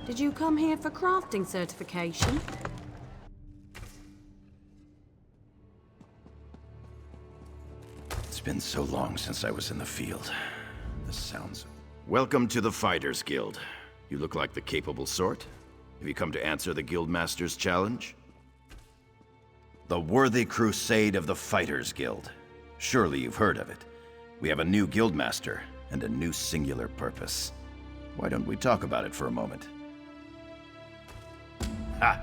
Did you come here for crafting certification? It's been so long since I was in the field. This sounds... Welcome to the Fighters Guild. You look like the capable sort. Have you come to answer the Guildmaster's challenge? The Worthy Crusade of the Fighters Guild. Surely you've heard of it. We have a new Guildmaster and a new singular purpose. Why don't we talk about it for a moment? Ha!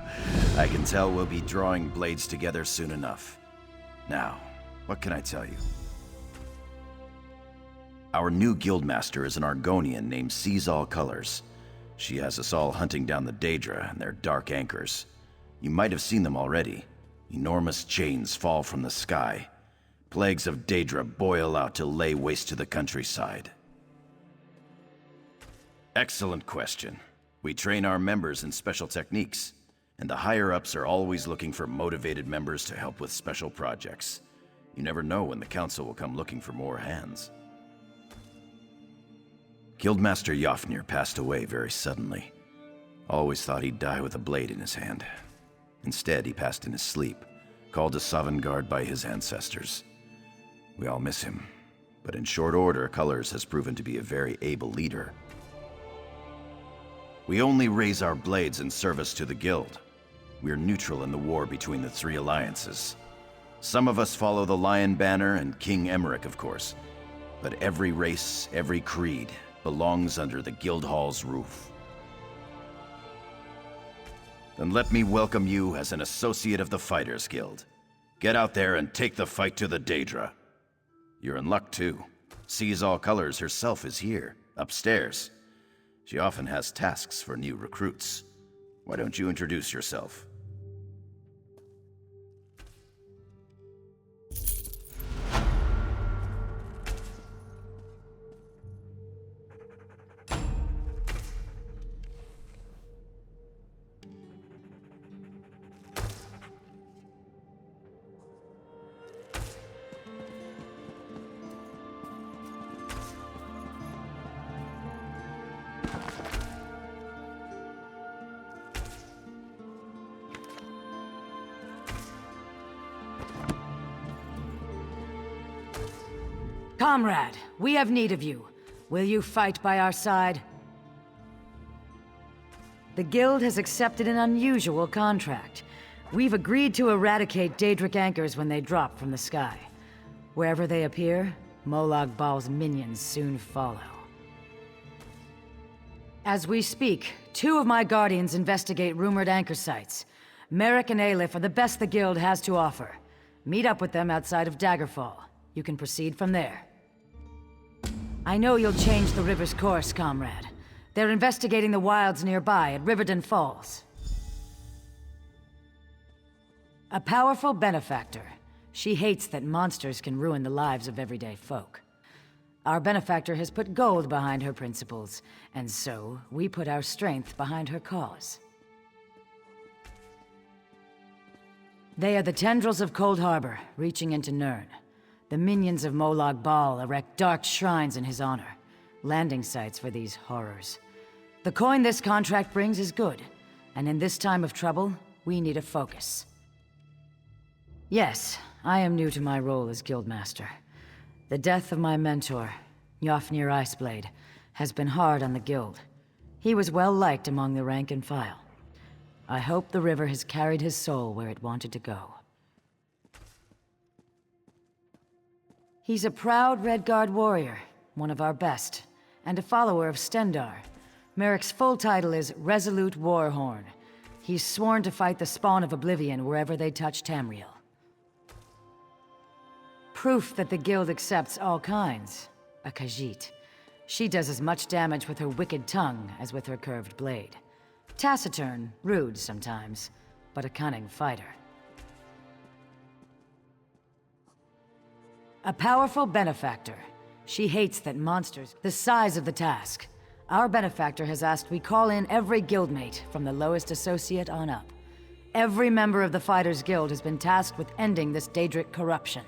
I can tell we'll be drawing blades together soon enough. Now, what can I tell you? Our new Guildmaster is an Argonian named Sees All Colors. She has us all hunting down the Daedra and their dark anchors. You might have seen them already. Enormous chains fall from the sky. Plagues of Daedra boil out to lay waste to the countryside. Excellent question. We train our members in special techniques, and the higher-ups are always looking for motivated members to help with special projects. You never know when the council will come looking for more hands. Guildmaster Jofnir passed away very suddenly. Always thought he'd die with a blade in his hand. Instead, he passed in his sleep, called to Sovngarde by his ancestors. We all miss him, but in short order, Colors has proven to be a very able leader. We only raise our blades in service to the Guild. We're neutral in the war between the three alliances. Some of us follow the Lion Banner and King Emmerich, of course, but every race, every creed, belongs under the Guildhall's roof. Then let me welcome you as an associate of the Fighters Guild. Get out there and take the fight to the Daedra. You're in luck, too. Sees All Colors herself is here, upstairs. She often has tasks for new recruits. Why don't you introduce yourself? Comrade, we have need of you. Will you fight by our side? The Guild has accepted an unusual contract. We've agreed to eradicate Daedric anchors when they drop from the sky. Wherever they appear, Molag Bal's minions soon follow. As we speak, 2 of my guardians investigate rumored anchor sites. Merrick and Aleph are the best the Guild has to offer. Meet up with them outside of Daggerfall. You can proceed from there. I know you'll change the river's course, comrade. They're investigating the wilds nearby at Riverdon Falls. A powerful benefactor. She hates that monsters can ruin the lives of everyday folk. Our benefactor has put gold behind her principles, and so we put our strength behind her cause. They are the tendrils of Cold Harbour, reaching into Nirn. The minions of Molag Bal erect dark shrines in his honor, landing sites for these horrors. The coin this contract brings is good, and in this time of trouble, we need a focus. Yes, I am new to my role as Guildmaster. The death of my mentor, Jofnir Iceblade, has been hard on the Guild. He was well liked among the rank and file. I hope the river has carried his soul where it wanted to go. He's a proud Redguard warrior, one of our best, and a follower of Stendarr. Merrick's full title is Resolute Warhorn. He's sworn to fight the spawn of Oblivion wherever they touch Tamriel. Proof that the Guild accepts all kinds. A Khajiit. She does as much damage with her wicked tongue as with her curved blade. Taciturn, rude sometimes, but a cunning fighter. A powerful benefactor. She hates that monsters... The size of the task. Our benefactor has asked we call in every guildmate, from the lowest associate on up. Every member of the Fighters Guild has been tasked with ending this Daedric corruption.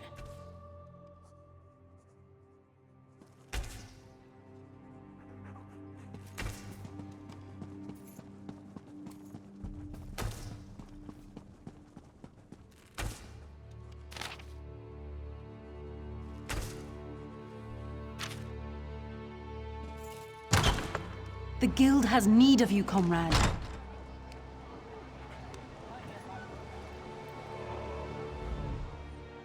The Guild has need of you, comrade.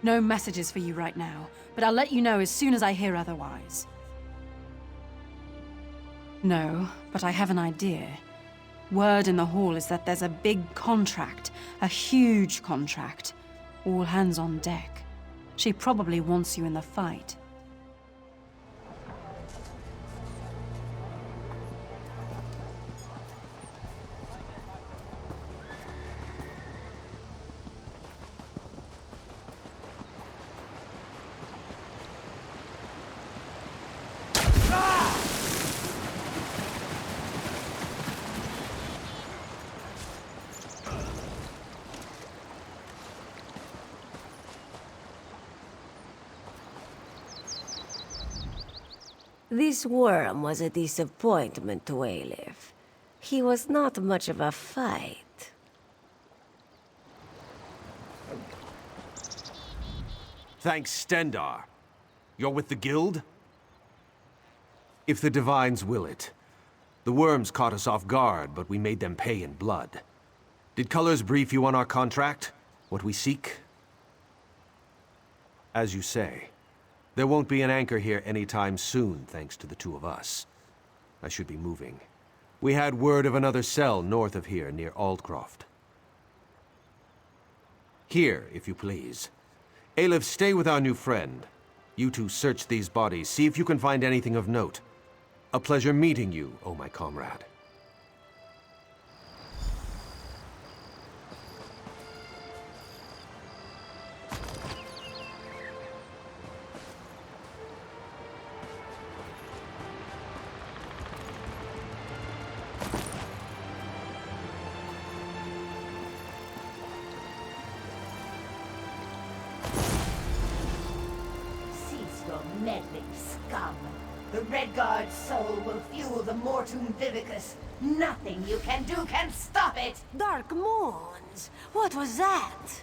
No messages for you right now, but I'll let you know as soon as I hear otherwise. No, but I have an idea. Word in the hall is that there's a big contract, a huge contract. All hands on deck. She probably wants you in the fight. This worm was a disappointment to Aleph. He was not much of a fight. Thanks, Stendar. You're with the Guild? If the Divines will it. The worms caught us off guard, but we made them pay in blood. Did Colors brief you on our contract? What we seek? As you say, there won't be an anchor here anytime soon, thanks to the two of us. I should be moving. We had word of another cell north of here, near Aldcroft. Here, if you please. Aleph, stay with our new friend. You two search these bodies, see if you can find anything of note. A pleasure meeting you, oh my comrade. Meddling scum. The Redguard's soul will fuel the Mortum Vivicus. Nothing you can do can stop it! Dark Moons! What was that?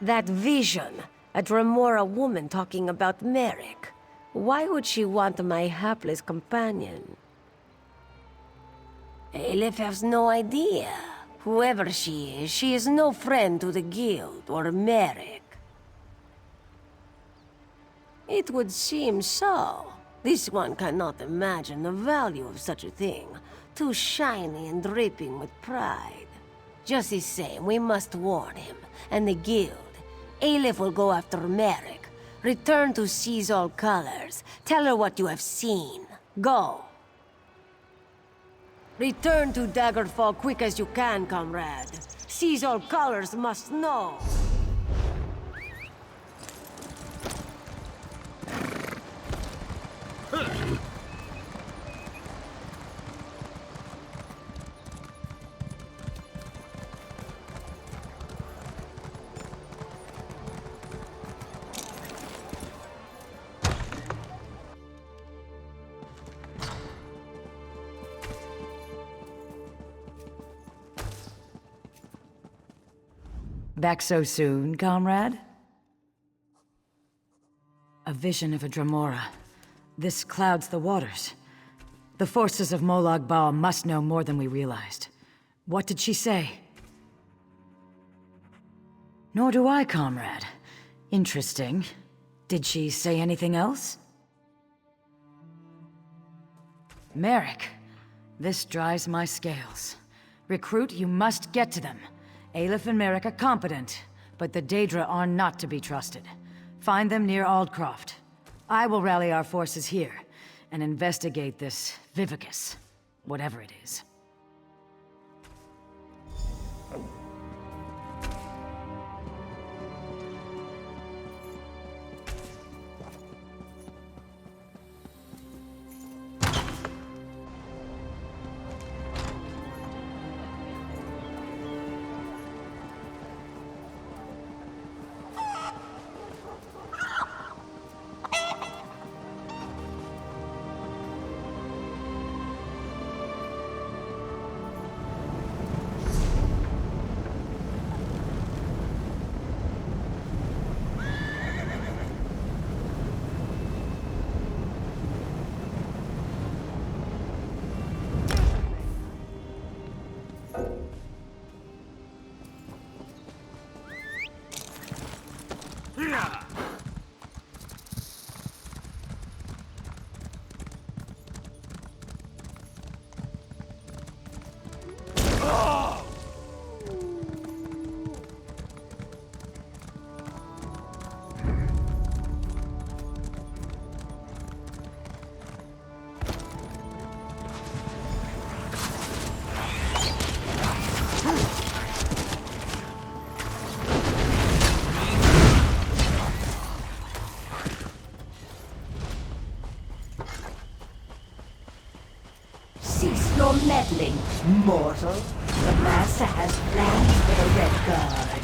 That vision. A Dremora woman talking about Merrick. Why would she want my hapless companion? Aleph has no idea. Whoever she is no friend to the Guild or Merrick. It would seem so. This one cannot imagine the value of such a thing. Too shiny and dripping with pride. Just the same, we must warn him, and the Guild. Aleph will go after Merrick. Return to seize all colors. Tell her what you have seen. Go. Return to Daggerfall quick as you can, comrade. Seize all colors must know. Back so soon, comrade? A vision of a Dremora. This clouds the waters. The forces of Molag Bal must know more than we realized. What did she say? Nor do I, comrade. Interesting. Did she say anything else? Merrick. This drives my scales. Recruit, you must get to them. Aleph and Merrick are competent, but the Daedra are not to be trusted. Find them near Aldcroft. I will rally our forces here and investigate this Vivicus, whatever it is. You're meddling, mortal. The Master has plans for the Red Guard.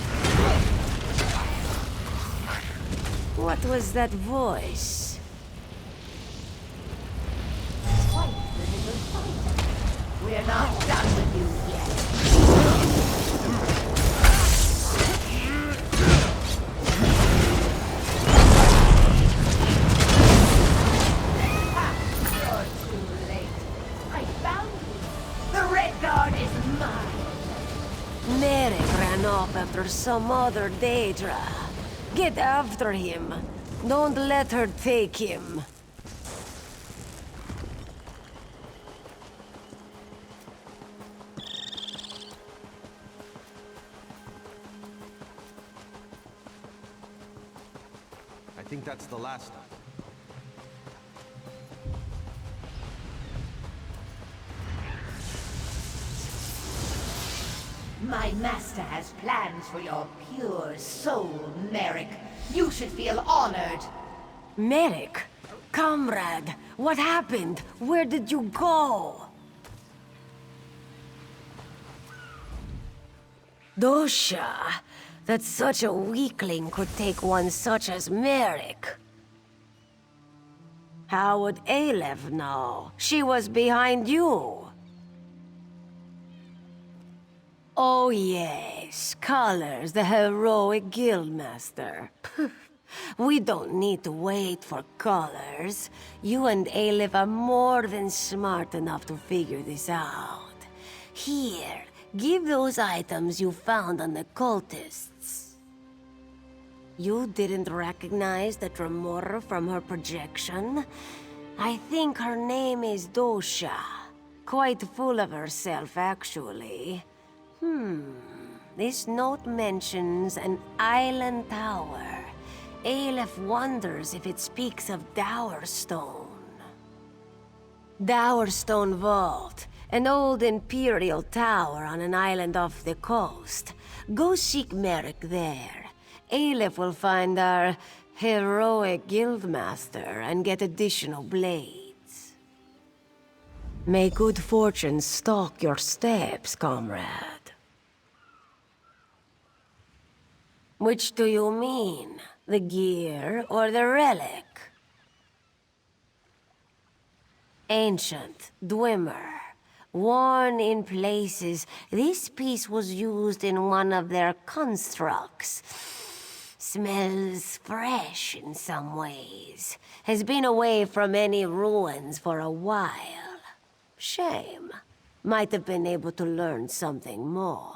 What was that voice? Quite the little fighter. We're not done with you yet. You're too late. I found you. The Red Guard is mine. Merrick ran off after some other Daedra. Get after him. Don't let her take him. I think that's the last of them. My master has plans for your pure soul, Merrick. You should feel honored. Merrick, comrade, what happened? Where did you go? Dosha, that such a weakling could take one such as Merrick. How would Aleph know? She was behind you. Oh yes, Colors, the heroic guildmaster. We don't need to wait for Colors. You and Aleph are more than smart enough to figure this out. Here, give those items you found on the cultists. You didn't recognize the Tremora from her projection? I think her name is Dosha. Quite full of herself, actually. This note mentions an island tower. Aleph wonders if it speaks of Dowerstone. Dowerstone Vault, an old Imperial tower on an island off the coast. Go seek Merrick there. Aleph will find our heroic guildmaster and get additional blades. May good fortune stalk your steps, comrade. Which do you mean? The gear or the relic? Ancient, Dwemer. Worn in places, this piece was used in one of their constructs. Smells fresh in some ways. Has been away from any ruins for a while. Shame. Might have been able to learn something more.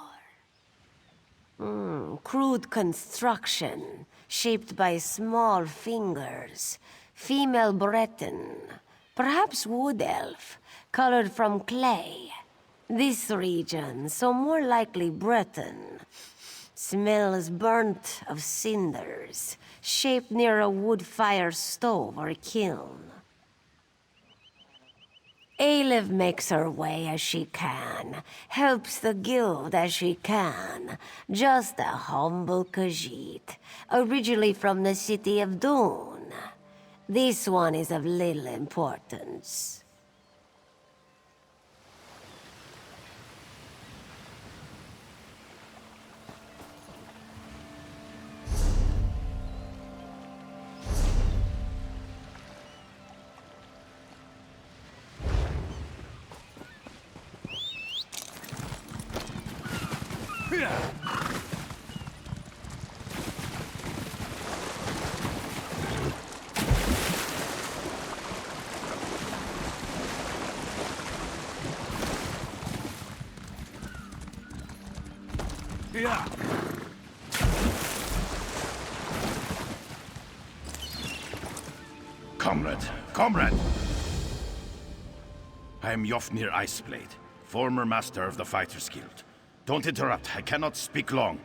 Crude construction, shaped by small fingers. Female Breton. Perhaps wood elf, colored from clay. This region, so more likely Breton. Smells burnt of cinders, shaped near a wood fire stove or kiln. Aleph makes her way as she can, helps the guild as she can. Just a humble Khajiit, originally from the city of Dune. This one is of little importance. Comrade! I am Yofnir Iceblade, former master of the Fighters Guild. Don't interrupt, I cannot speak long.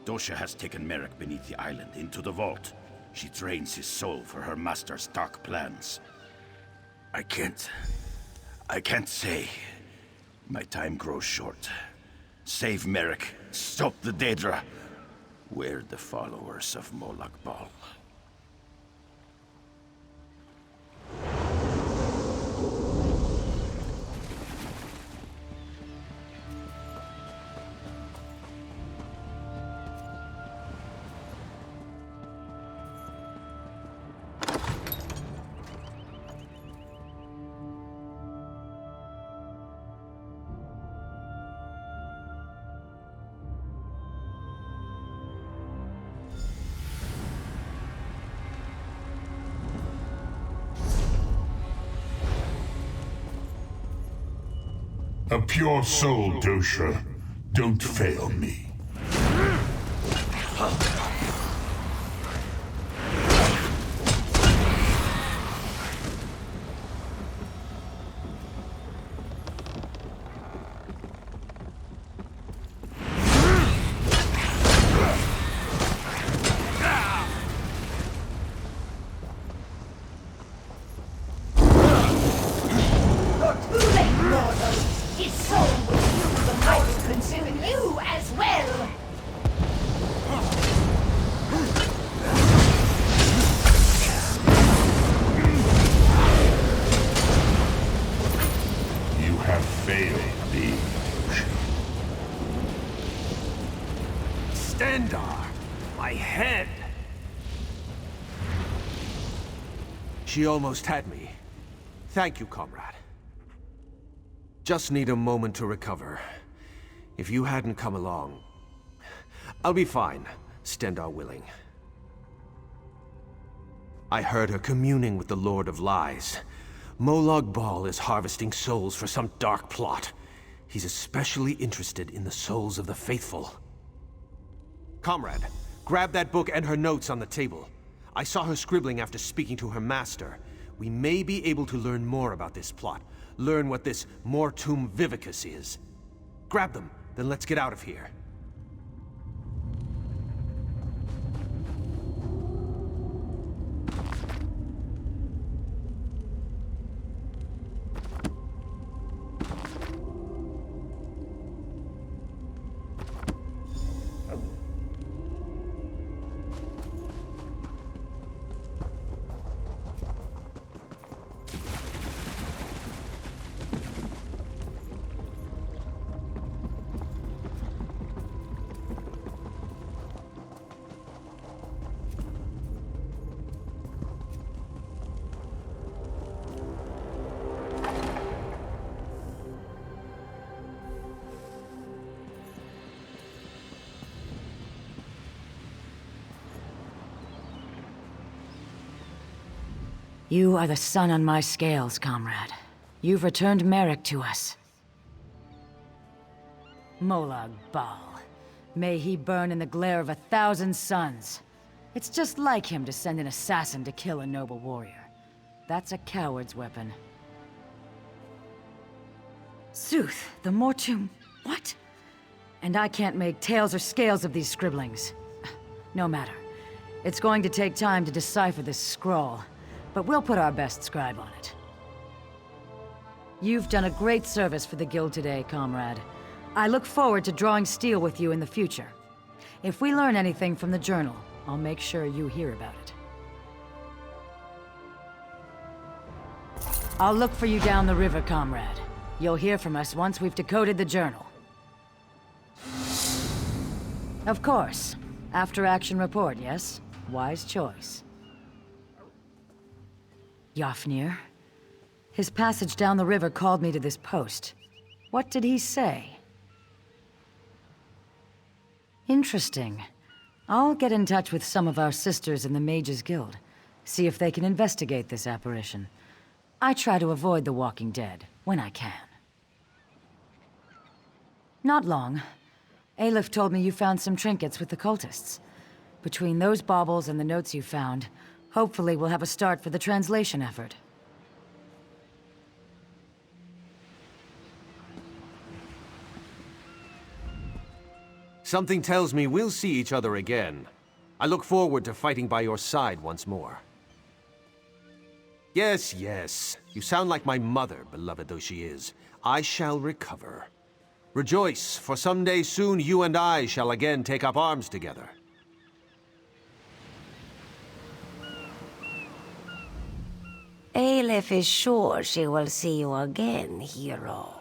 Dosha has taken Merrick beneath the island into the vault. She trains his soul for her master's dark plans. I can't say. My time grows short. Save Merrick, stop the Daedra. We're the followers of Molag Bal. A pure soul dosha. Don't fail me. You're too late, mortal! His soul will fuel the might to consume you as well! You have failed me. Stendar! My head! She almost had me. Thank you, comrade. Just need a moment to recover. If you hadn't come along... I'll be fine, Stendar willing. I heard her communing with the Lord of Lies. Molag Bal is harvesting souls for some dark plot. He's especially interested in the souls of the faithful. Comrade, grab that book and her notes on the table. I saw her scribbling after speaking to her master. We may be able to learn more about this plot. Learn what this Mortum Vivicus is. Grab them, then let's get out of here. You are the sun on my scales, comrade. You've returned Merrick to us. Molag Bal. May he burn in the glare of 1,000 suns. It's just like him to send an assassin to kill a noble warrior. That's a coward's weapon. Sooth, the Mortum... what? And I can't make tails or scales of these scribblings. No matter. It's going to take time to decipher this scroll, but we'll put our best scribe on it. You've done a great service for the Guild today, comrade. I look forward to drawing steel with you in the future. If we learn anything from the journal, I'll make sure you hear about it. I'll look for you down the river, comrade. You'll hear from us once we've decoded the journal. Of course. After-action report, yes? Wise choice. Yafnir. His passage down the river called me to this post. What did he say? Interesting. I'll get in touch with some of our sisters in the Mages Guild. See if they can investigate this apparition. I try to avoid the Walking Dead, when I can. Not long. Aleph told me you found some trinkets with the cultists. Between those baubles and the notes you found, hopefully we'll have a start for the translation effort. Something tells me we'll see each other again. I look forward to fighting by your side once more. Yes, yes. You sound like my mother, beloved though she is. I shall recover. Rejoice, for someday soon you and I shall again take up arms together. Aleph is sure she will see you again, hero.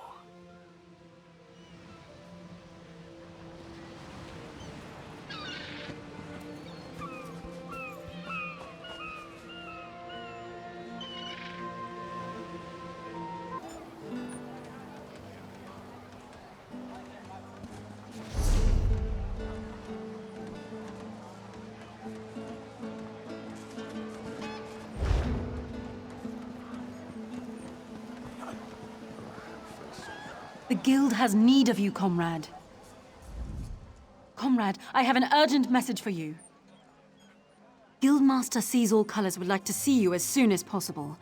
The Guild has need of you, comrade. Comrade, I have an urgent message for you. Guildmaster Sees All Colors would like to see you as soon as possible.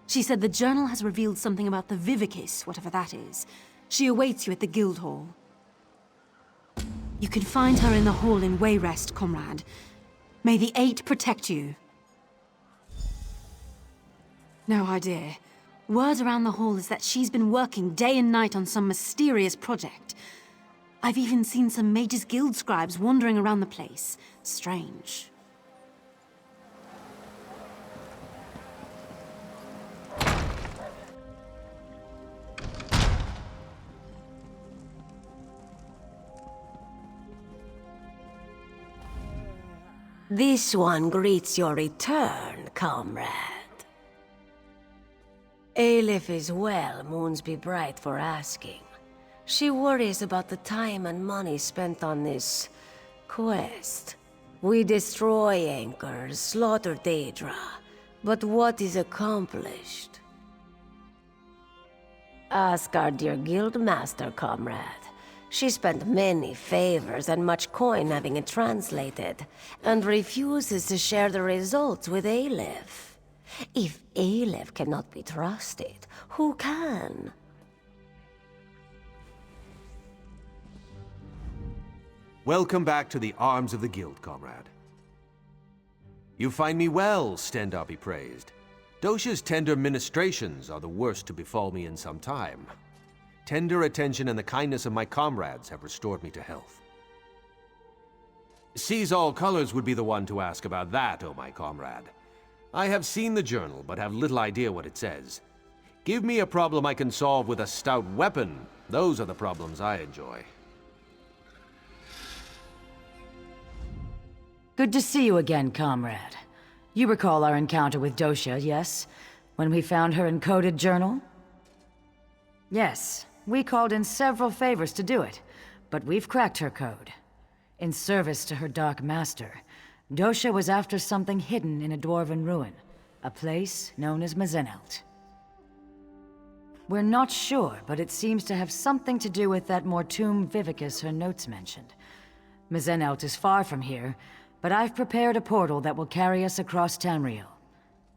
She said the journal has revealed something about the Vivicis, whatever that is. She awaits you at the Guild Hall. You can find her in the hall in Wayrest, comrade. May the Eight protect you. No idea. Word around the hall is that she's been working day and night on some mysterious project. I've even seen some Mages Guild scribes wandering around the place. Strange. This one greets your return, comrade. Aleph is well, moons be bright for asking. She worries about the time and money spent on this quest. We destroy anchors, slaughter Daedra, but what is accomplished? Ask our dear guildmaster, comrade. She spent many favors and much coin having it translated, and refuses to share the results with Aleph. If Aleph cannot be trusted, who can? Welcome back to the arms of the Guild, comrade. You find me well, Stendar be praised. Dosha's tender ministrations are the worst to befall me in some time. Tender attention and the kindness of my comrades have restored me to health. Sees All Colors would be the one to ask about that, oh my comrade. I have seen the journal, but have little idea what it says. Give me a problem I can solve with a stout weapon. Those are the problems I enjoy. Good to see you again, comrade. You recall our encounter with Dosha, yes? When we found her encoded journal? Yes, we called in several favors to do it, but we've cracked her code. In service to her Dark Master, Dosha was after something hidden in a dwarven ruin, a place known as Mazenelt. We're not sure, but it seems to have something to do with that Mortum Vivicus her notes mentioned. Mazenelt is far from here, but I've prepared a portal that will carry us across Tamriel.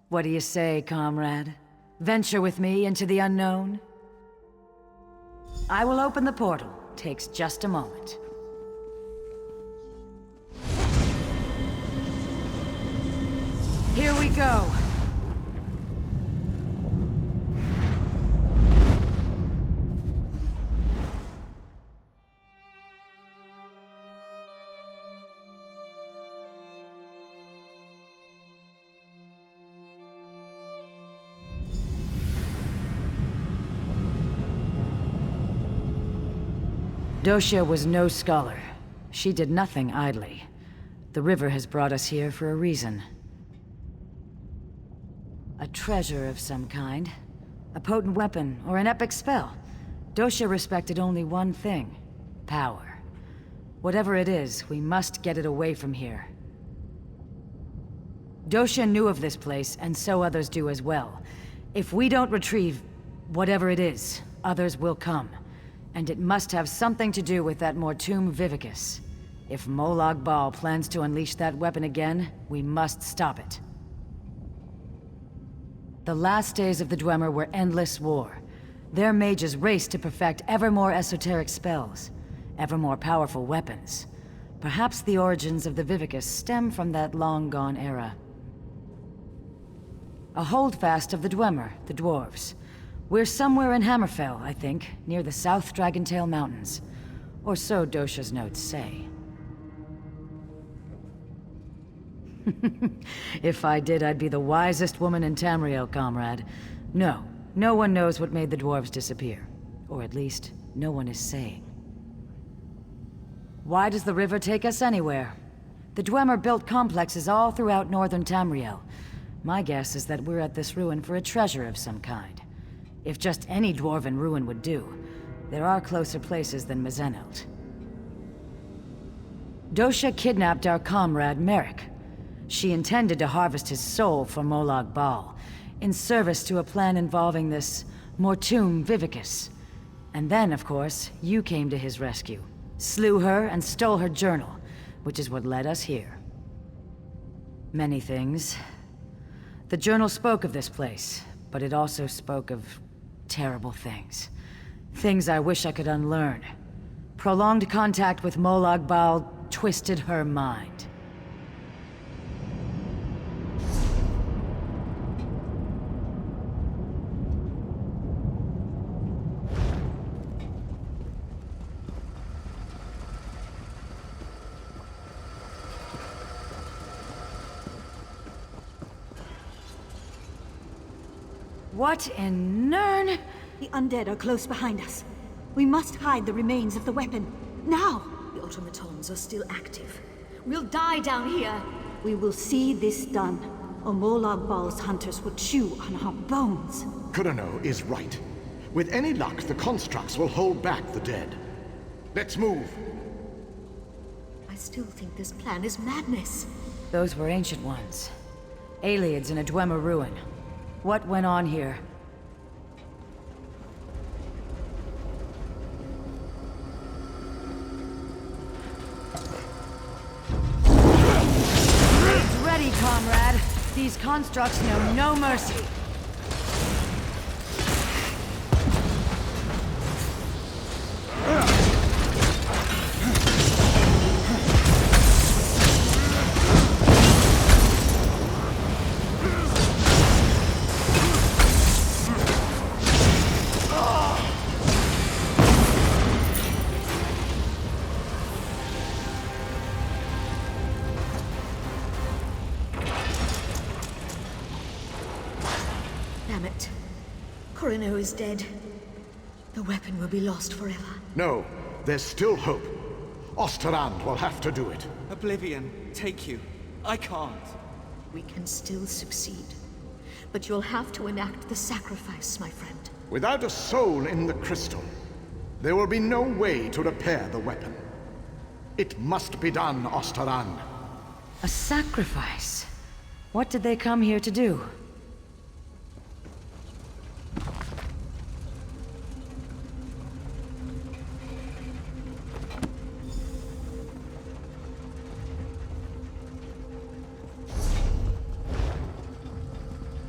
What do you say, comrade? Venture with me into the unknown? I will open the portal. Takes just a moment. Here we go. Dosha was no scholar. She did nothing idly. The river has brought us here for a reason. A treasure of some kind. A potent weapon or an epic spell. Dosha respected only one thing. Power. Whatever it is, we must get it away from here. Dosha knew of this place, and so others do as well. If we don't retrieve whatever it is, others will come. And it must have something to do with that Mortum Vivicus. If Molag Bal plans to unleash that weapon again, we must stop it. The last days of the Dwemer were endless war. Their mages raced to perfect ever more esoteric spells, ever more powerful weapons. Perhaps the origins of the Vivicus stem from that long-gone era. A holdfast of the Dwemer, the dwarves. We're somewhere in Hammerfell, I think, near the South Dragontail Mountains. Or so Dosha's notes say. If I did, I'd be the wisest woman in Tamriel, comrade. No, no one knows what made the dwarves disappear. Or at least, no one is saying. Why does the river take us anywhere? The Dwemer built complexes all throughout northern Tamriel. My guess is that we're at this ruin for a treasure of some kind. If just any dwarven ruin would do, there are closer places than Mazenelt. Dosha kidnapped our comrade Merrick. She intended to harvest his soul for Molag Bal, in service to a plan involving this Mortum Vivicus. And then, of course, you came to his rescue. Slew her and stole her journal, which is what led us here. Many things. The journal spoke of this place, but it also spoke of terrible things. Things I wish I could unlearn. Prolonged contact with Molag Bal twisted her mind. What in Nern? The undead are close behind us. We must hide the remains of the weapon. Now! The automatons are still active. We'll die down here. We will see this done, or Molag Bal's hunters will chew on our bones. Kurano is right. With any luck, the constructs will hold back the dead. Let's move. I still think this plan is madness. Those were ancient ones. Aliens in a Dwemer ruin. What went on here? Blades ready, comrade. These constructs know no mercy. Damn it. Corino is dead. The weapon will be lost forever. No, there's still hope. Osterrand will have to do it. Oblivion, take you. I can't. We can still succeed. But you'll have to enact the sacrifice, my friend. Without a soul in the crystal, there will be no way to repair the weapon. It must be done, Osterrand. A sacrifice? What did they come here to do?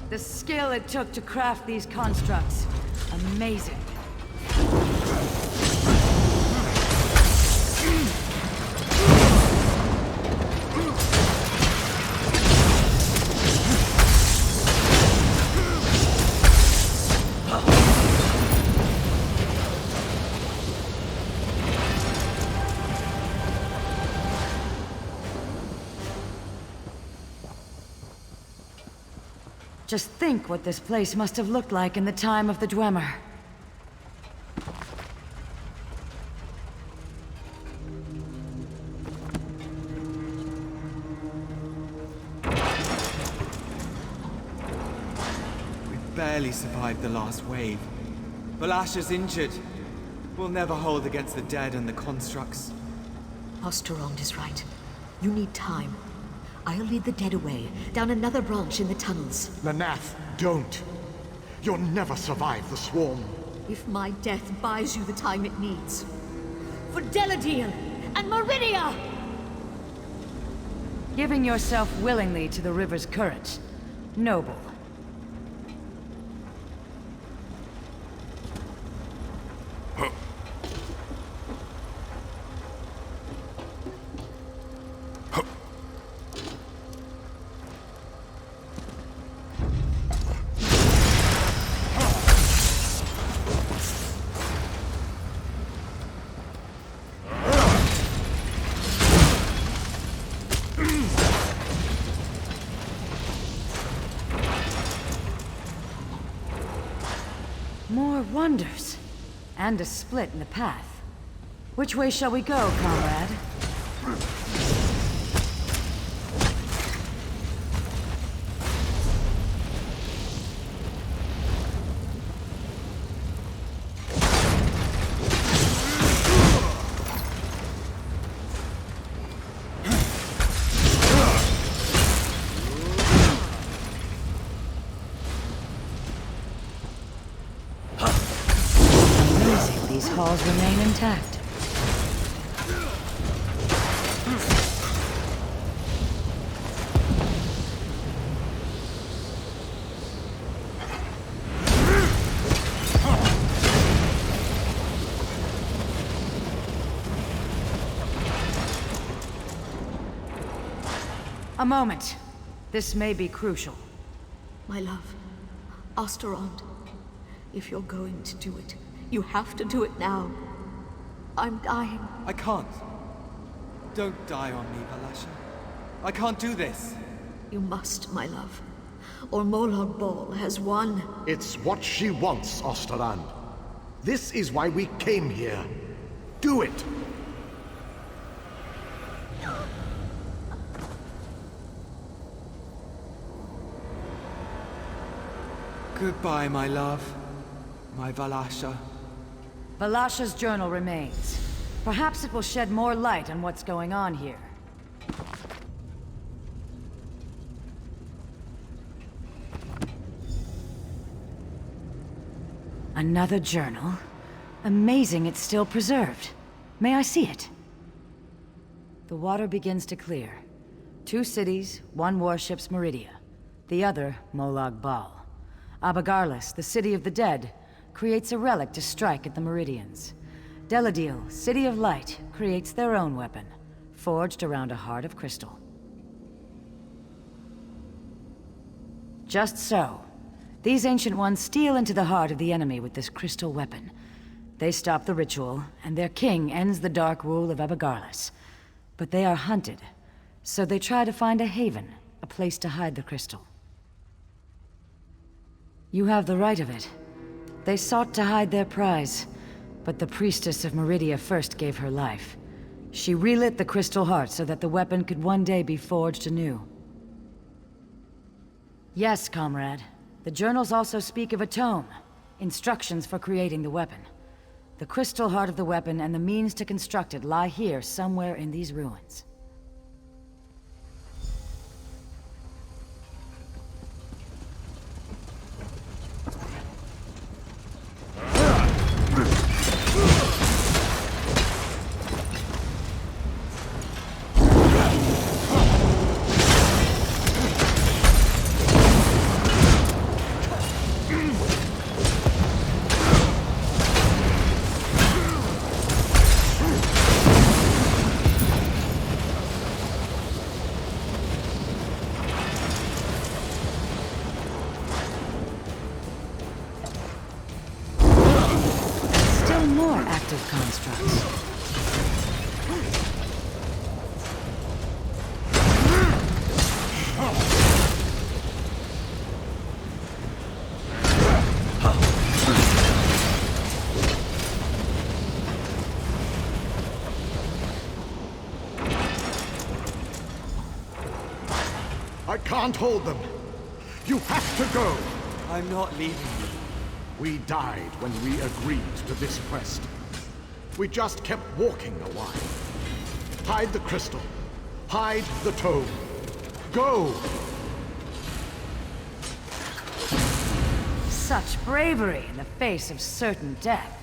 The skill it took to craft these constructs. Amazing. Just think what this place must have looked like in the time of the Dwemer. We barely survived the last wave. Balasha's injured. We'll never hold against the dead and the constructs. Osterrand is right. You need time. I'll lead the dead away, down another branch in the tunnels. Lanath, don't. You'll never survive the swarm. If my death buys you the time it needs. For Deladil and Meridia! Giving yourself willingly to the river's current. Noble. More wonders. And a split in the path. Which way shall we go, comrade? these halls remain intact. A moment. This may be crucial. My love, Osterond, if you're going to do it, you have to do it now. I'm dying. I can't. Don't die on me, Valasha. I can't do this. You must, my love. Or Molag Bal has won. It's what she wants, Osterand. This is why we came here. Do it! Goodbye, my love. My Valasha. Valasha's journal remains. Perhaps it will shed more light on what's going on here. Another journal? Amazing it's still preserved. May I see it? The water begins to clear. 2 cities, 1 warship's Meridia. The other, Molag Bal. Abagarlis, the city of the dead, creates a relic to strike at the Meridians. Deladil, City of Light, creates their own weapon, forged around a heart of crystal. Just so. These ancient ones steal into the heart of the enemy with this crystal weapon. They stop the ritual, and their king ends the dark rule of Abagarlis. But they are hunted, so they try to find a haven, a place to hide the crystal. You have the right of it. They sought to hide their prize, but the priestess of Meridia first gave her life. She relit the crystal heart so that the weapon could one day be forged anew. Yes, comrade. The journals also speak of a tome, instructions for creating the weapon. The crystal heart of the weapon and the means to construct it lie here somewhere in these ruins. Constructs. I can't hold them. You have to go. I'm not leaving you. We died when we agreed to this quest. We just kept walking a while. Hide the crystal. Hide the tome. Go! Such bravery in the face of certain death.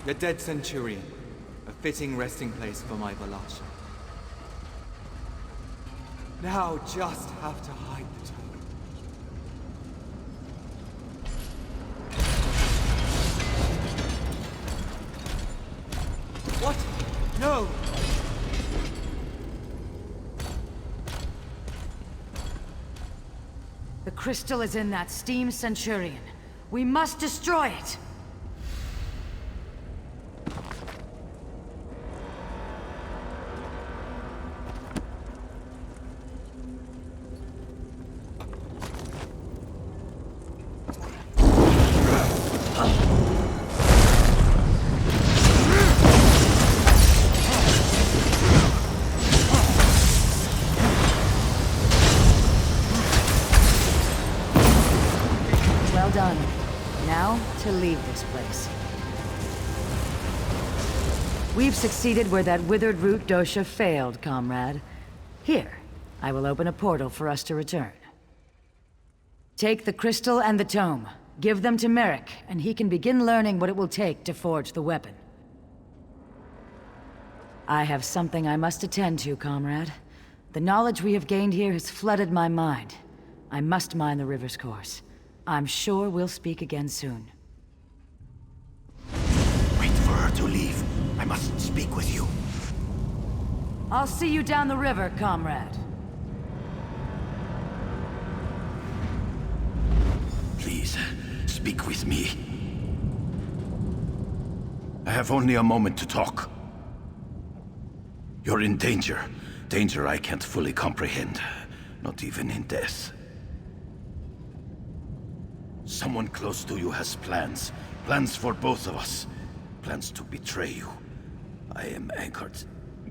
The dead Centurion. A fitting resting place for my Balasha. Now just have to hide the tome. What? No! The crystal is in that steam Centurion. We must destroy it! Well done. Now, to leave this place. We've succeeded where that withered root dosha failed, comrade. Here, I will open a portal for us to return. Take the crystal and the tome. Give them to Merrick, and he can begin learning what it will take to forge the weapon. I have something I must attend to, comrade. The knowledge we have gained here has flooded my mind. I must mind the river's course. I'm sure we'll speak again soon. Wait for her to leave. I must speak with you. I'll see you down the river, comrade. Please, speak with me. I have only a moment to talk. You're in danger. Danger I can't fully comprehend. Not even in death. Someone close to you has plans. Plans for both of us. Plans to betray you. I am anchored.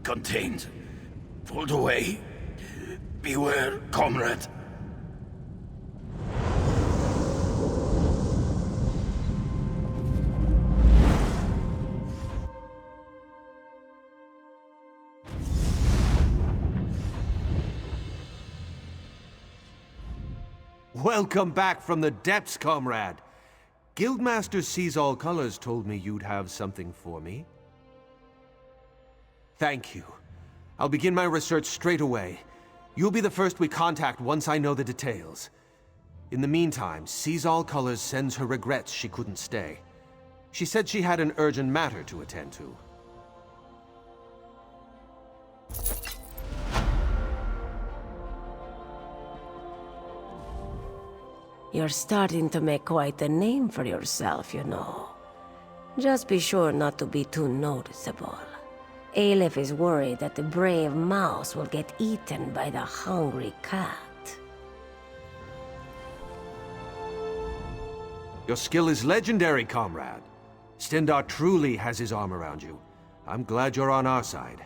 Contained. Pulled away. Beware, comrade. Welcome back from the depths, comrade. Guildmaster Sees All Colors told me you'd have something for me. Thank you. I'll begin my research straight away. You'll be the first we contact once I know the details. In the meantime, Sees All Colors sends her regrets she couldn't stay. She said she had an urgent matter to attend to. You're starting to make quite a name for yourself, you know. Just be sure not to be too noticeable. Aleph is worried that the brave mouse will get eaten by the hungry cat. Your skill is legendary, comrade. Stendar truly has his arm around you. I'm glad you're on our side.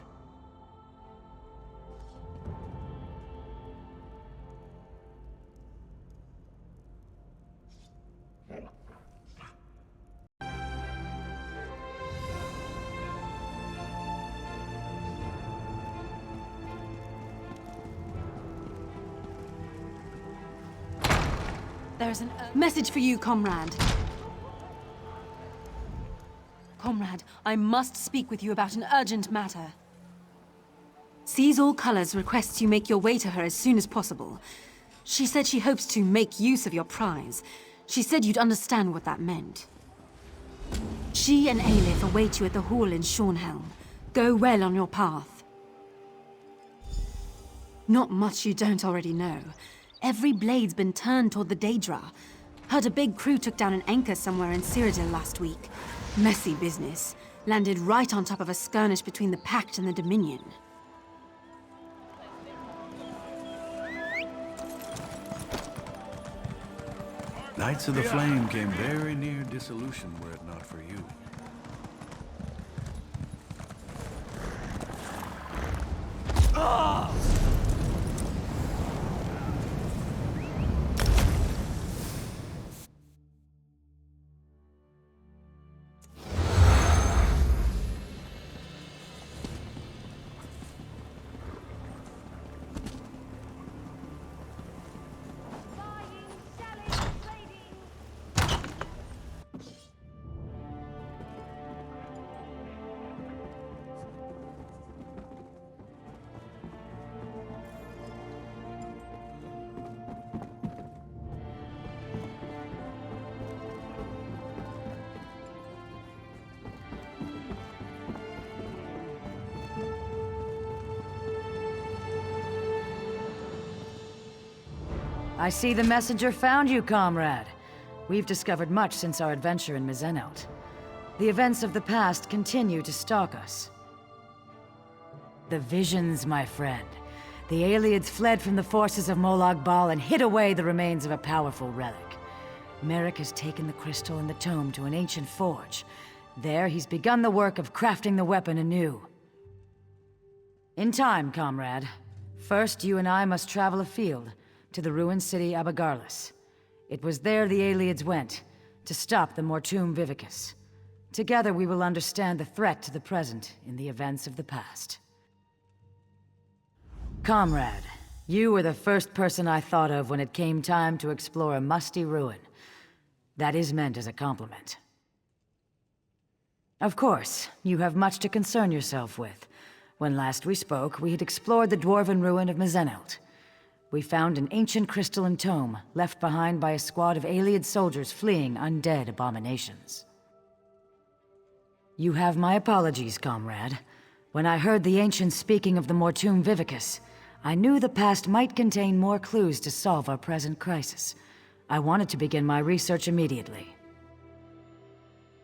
There's a message for you, comrade. Comrade, I must speak with you about an urgent matter. Sees All Colors requests you make your way to her as soon as possible. She said she hopes to make use of your prize. She said you'd understand what that meant. She and Aleph await you at the hall in Shornhelm. Go well on your path. Not much you don't already know. Every blade's been turned toward the Daedra. Heard a big crew took down an anchor somewhere in Cyrodiil last week. Messy business. Landed right on top of a skirmish between the Pact and the Dominion. Knights of the Flame came very near dissolution were it not for you. I see the messenger found you, comrade. We've discovered much since our adventure in Mizenelt. The events of the past continue to stalk us. The visions, my friend. The Aelids fled from the forces of Molag Bal and hid away the remains of a powerful relic. Merrick has taken the crystal and the tome to an ancient forge. There, he's begun the work of crafting the weapon anew. In time, comrade. First, you and I must travel afield, to the ruined city Abagarlis. It was there the Aelids went, to stop the Mortum Vivicus. Together we will understand the threat to the present in the events of the past. Comrade, you were the first person I thought of when it came time to explore a musty ruin. That is meant as a compliment. Of course, you have much to concern yourself with. When last we spoke, we had explored the dwarven ruin of Mizenelt. We found an ancient crystalline tome left behind by a squad of Aeliid soldiers fleeing undead abominations. You have my apologies, comrade. When I heard the ancients speaking of the Mortum Vivicus, I knew the past might contain more clues to solve our present crisis. I wanted to begin my research immediately.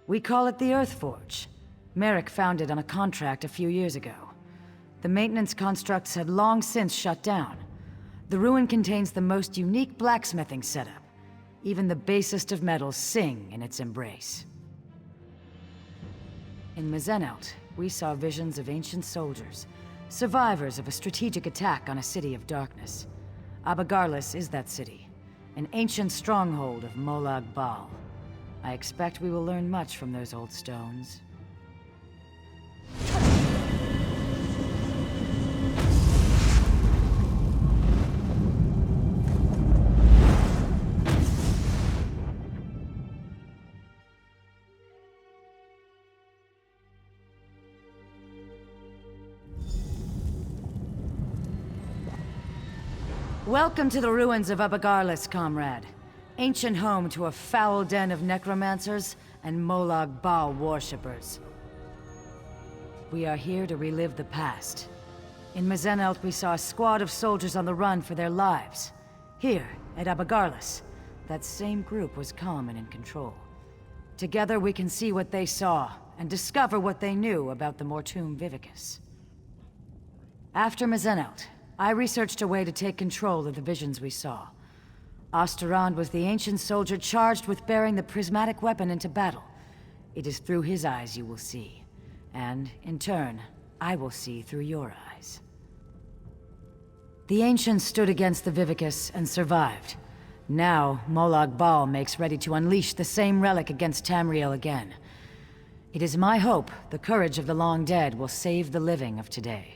We call it the Earth Forge. Merrick found it on a contract a few years ago. The maintenance constructs had long since shut down. The ruin contains the most unique blacksmithing setup. Even the basest of metals sing in its embrace. In Mizenelt, we saw visions of ancient soldiers, survivors of a strategic attack on a city of darkness. Abagarlis is that city, an ancient stronghold of Molag Bal. I expect we will learn much from those old stones. Welcome to the ruins of Abagarlis, comrade. Ancient home to a foul den of necromancers and Molag Bal worshippers. We are here to relive the past. In Mizenelt, we saw a squad of soldiers on the run for their lives. Here, at Abagarlis, that same group was calm and in control. Together we can see what they saw, and discover what they knew about the Mortum Vivicus. After Mizenelt, I researched a way to take control of the visions we saw. Osterand was the ancient soldier charged with bearing the prismatic weapon into battle. It is through his eyes you will see. And, in turn, I will see through your eyes. The ancients stood against the Vivicus and survived. Now, Molag Bal makes ready to unleash the same relic against Tamriel again. It is my hope the courage of the long dead will save the living of today.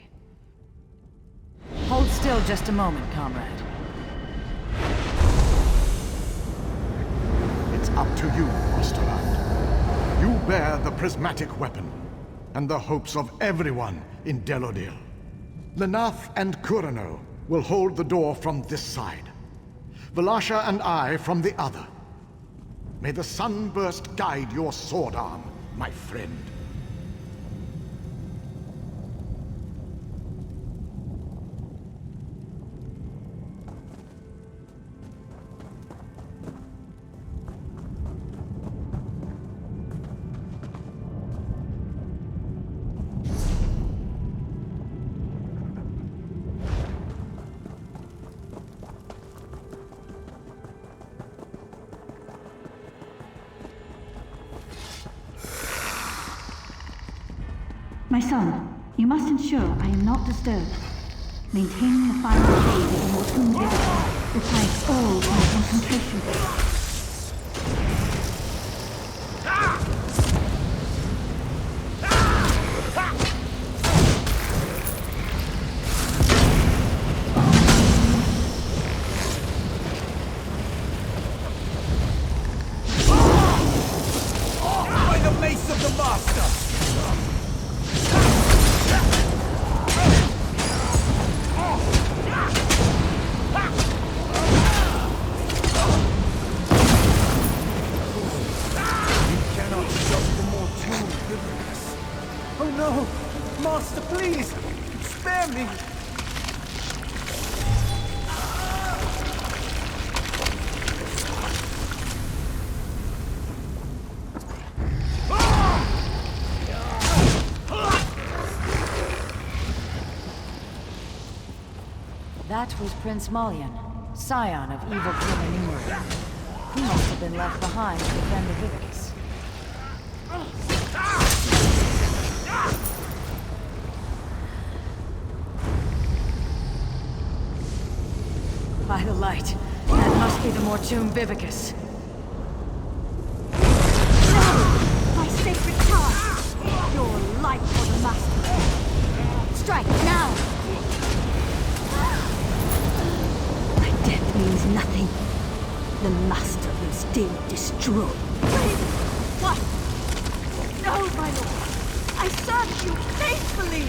Hold still just a moment, comrade. It's up to you, Osterland. You bear the prismatic weapon, and the hopes of everyone in Delodil. Lenath and Kurano will hold the door from this side. Velasha and I from the other. May the sunburst guide your sword arm, my friend. My son, you must ensure I am not disturbed. Maintaining the final phase of the Mortum Vivicus requires all my concentration. By the mace of the Master! Oh no! Master, please! Spare me! That was Prince Malian, scion of evil King Nimrod. He must have been left behind to defend the Vivicus. By the light, that must be the Mortum Vivicus. No! My sacred charge! Your life for the Master! Strike now! My death means nothing. The Master will still destroy. Wait! What? No, my lord! I served you faithfully!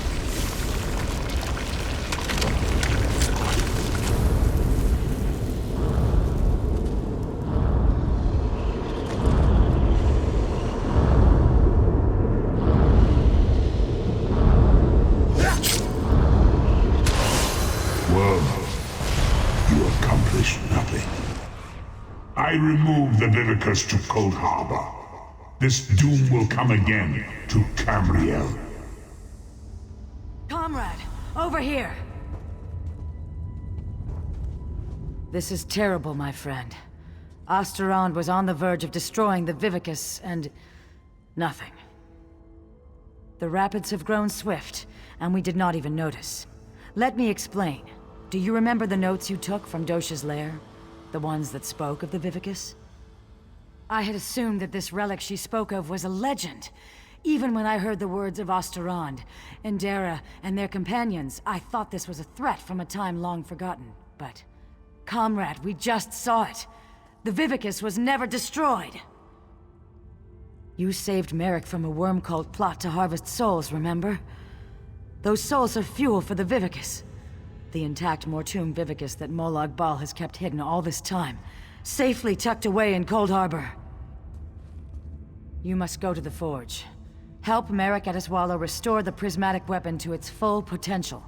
I remove the Vivicus to Cold Harbour. This doom will come again to Cambriel. Comrade, over here! This is terrible, my friend. Osterond was on the verge of destroying the Vivicus, and... nothing. The rapids have grown swift, and we did not even notice. Let me explain. Do you remember the notes you took from Dosha's lair? The ones that spoke of the Vivicus? I had assumed that this relic she spoke of was a legend. Even when I heard the words of Osterond, Endera, and their companions, I thought this was a threat from a time long forgotten. But, comrade, we just saw it. The Vivicus was never destroyed. You saved Merrick from a worm cult plot to harvest souls, remember? Those souls are fuel for the Vivicus. The intact Mortum Vivicus that Molag Bal has kept hidden all this time, safely tucked away in Cold Harbour. You must go to the Forge. Help Merrick Adeswalo restore the prismatic weapon to its full potential.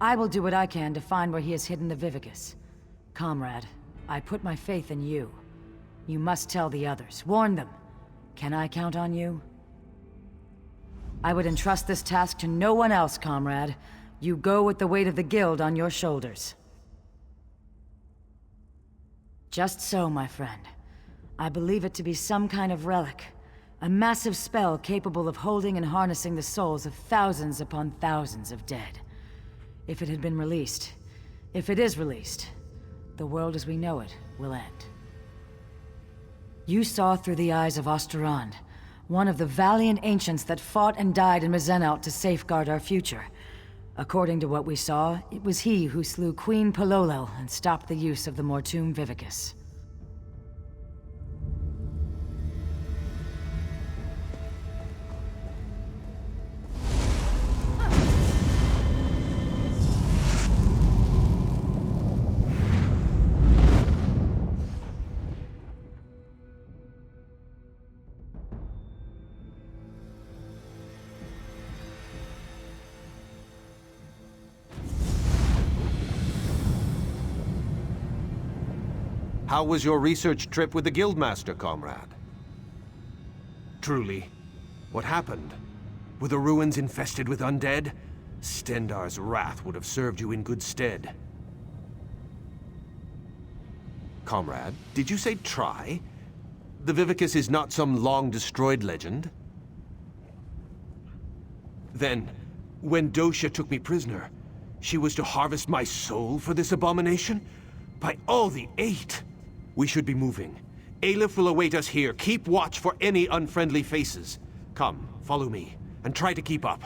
I will do what I can to find where he has hidden the Vivicus. Comrade, I put my faith in you. You must tell the others. Warn them. Can I count on you? I would entrust this task to no one else, comrade. You go with the weight of the Guild on your shoulders. Just so, my friend. I believe it to be some kind of relic. A massive spell capable of holding and harnessing the souls of thousands upon thousands of dead. If it had been released, if it is released, the world as we know it will end. You saw through the eyes of Osterond, one of the valiant ancients that fought and died in Mazenalt to safeguard our future. According to what we saw, it was he who slew Queen Palolel and stopped the use of the Mortum Vivicus. How was your research trip with the Guildmaster, comrade? Truly, what happened? Were the ruins infested with undead? Stendar's wrath would have served you in good stead. Comrade, did you say try? The Vivicus is not some long-destroyed legend? Then, when Dosha took me prisoner, she was to harvest my soul for this abomination? By all the eight! We should be moving. Aleph will await us here. Keep watch for any unfriendly faces. Come, follow me, and try to keep up.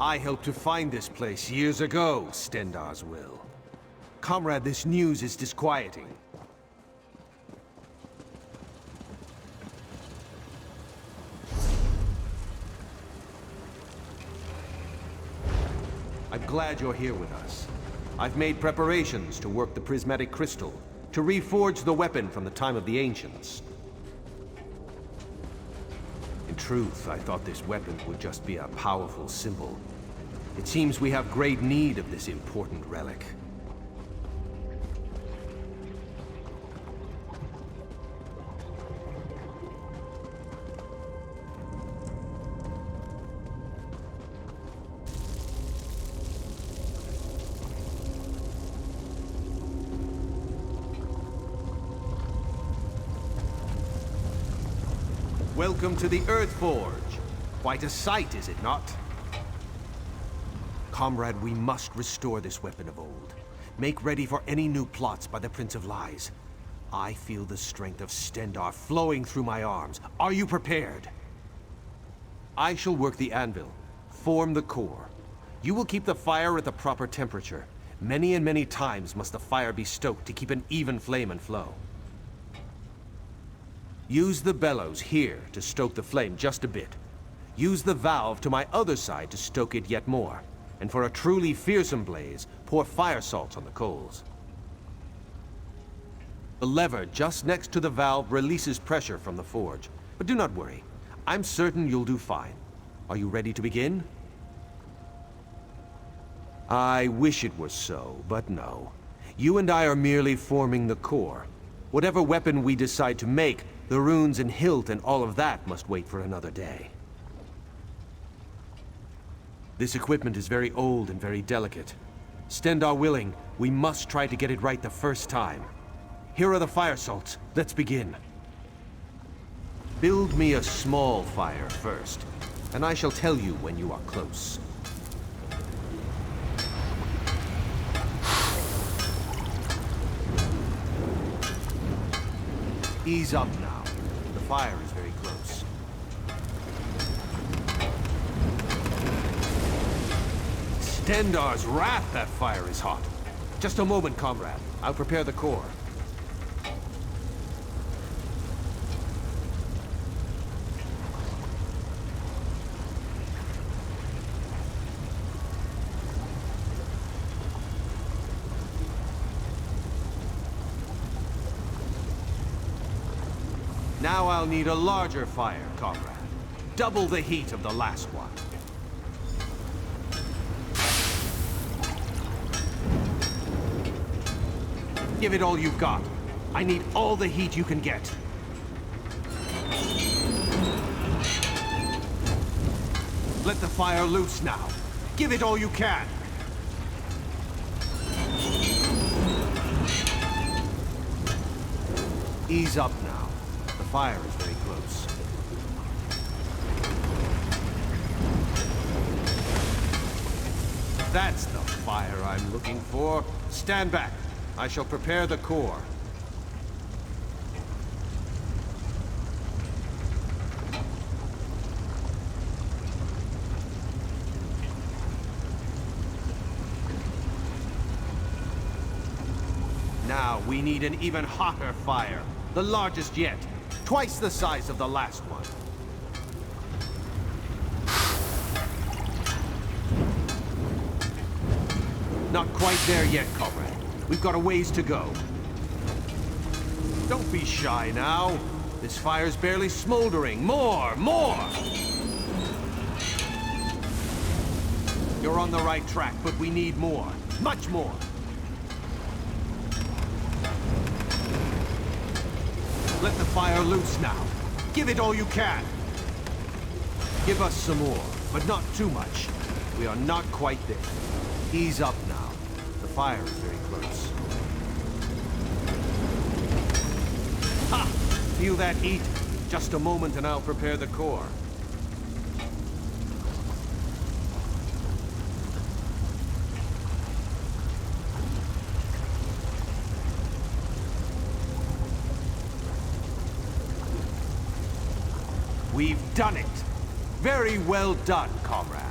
I helped to find this place years ago, Stendar's will. Comrade, this news is disquieting. I'm glad you're here with us. I've made preparations to work the prismatic crystal, to reforge the weapon from the time of the ancients. In truth, I thought this weapon would just be a powerful symbol. It seems we have great need of this important relic. Welcome to the Earth Forge. Quite a sight, is it not? Comrade, we must restore this weapon of old. Make ready for any new plots by the Prince of Lies. I feel the strength of Stendar flowing through my arms. Are you prepared? I shall work the anvil, form the core. You will keep the fire at the proper temperature. Many and many times must the fire be stoked to keep an even flame and flow. Use the bellows here to stoke the flame just a bit. Use the valve to my other side to stoke it yet more. And for a truly fearsome blaze, pour fire salts on the coals. The lever just next to the valve releases pressure from the forge. But do not worry. I'm certain you'll do fine. Are you ready to begin? I wish it were so, but no. You and I are merely forming the core. Whatever weapon we decide to make, the runes and hilt and all of that must wait for another day. This equipment is very old and very delicate. Stendar willing, we must try to get it right the first time. Here are the fire salts. Let's begin. Build me a small fire first, and I shall tell you when you are close. Ease up now. The fire is very close. Stendar's wrath, that fire is hot. Just a moment, comrade. I'll prepare the core. Now I'll need a larger fire, comrade. Double the heat of the last one. Give it all you've got. I need all the heat you can get. Let the fire loose now. Give it all you can. Ease up now. The fire is very close. That's the fire I'm looking for. Stand back. I shall prepare the core. Now we need an even hotter fire. The largest yet. Twice the size of the last one. Not quite there yet, comrade. We've got a ways to go. Don't be shy now. This fire's barely smoldering. More! More! You're on the right track, but we need more. Much more. Let the fire loose now. Give it all you can. Give us some more, but not too much. We are not quite there. Ease up now. The fire is very close. Ha! Feel that heat? Just a moment and I'll prepare the core. We've done it! Very well done, comrade.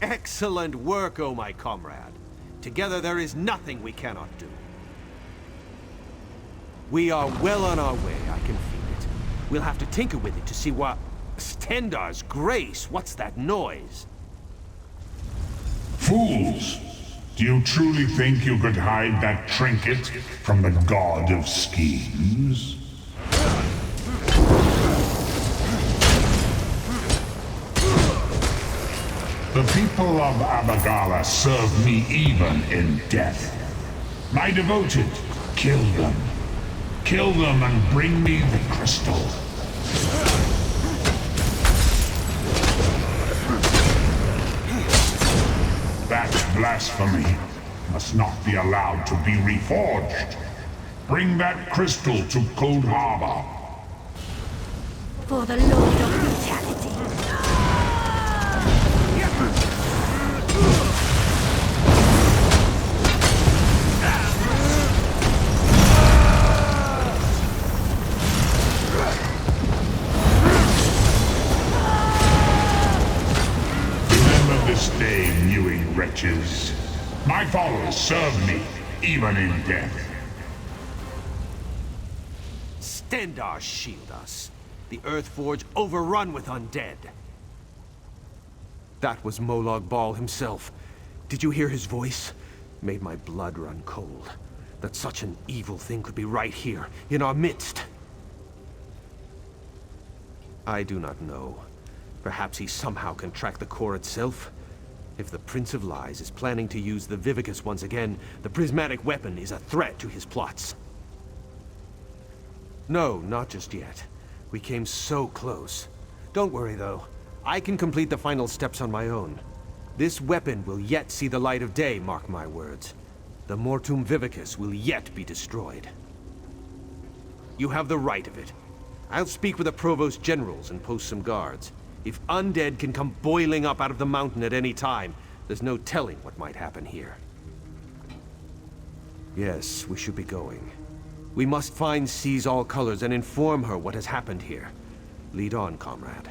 Excellent work, oh my comrade. Together there is nothing we cannot do. We are well on our way, I can feel it. We'll have to tinker with it to see what... Stendar's grace, what's that noise? Fools! Do you truly think you could hide that trinket from the god of schemes? The people of Abagala serve me even in death. My devoted, kill them. Kill them and bring me the crystal. That blasphemy must not be allowed to be reforged. Bring that crystal to Cold Harbor. For the Lord of Brutality. Remember this day, mewing wretches. My followers serve me, even in death. Stendar shield us. The Earthforge overrun with undead. That was Molag Bal himself. Did you hear his voice? Made my blood run cold. That such an evil thing could be right here, in our midst. I do not know. Perhaps he somehow can track the core itself? If the Prince of Lies is planning to use the Vivicus once again, the prismatic weapon is a threat to his plots. No, not just yet. We came so close. Don't worry, though. I can complete the final steps on my own. This weapon will yet see the light of day, mark my words. The Mortum Vivicus will yet be destroyed. You have the right of it. I'll speak with the Provost Generals and post some guards. If undead can come boiling up out of the mountain at any time, there's no telling what might happen here. Yes, we should be going. We must find Seize All Colors and inform her what has happened here. Lead on, comrade.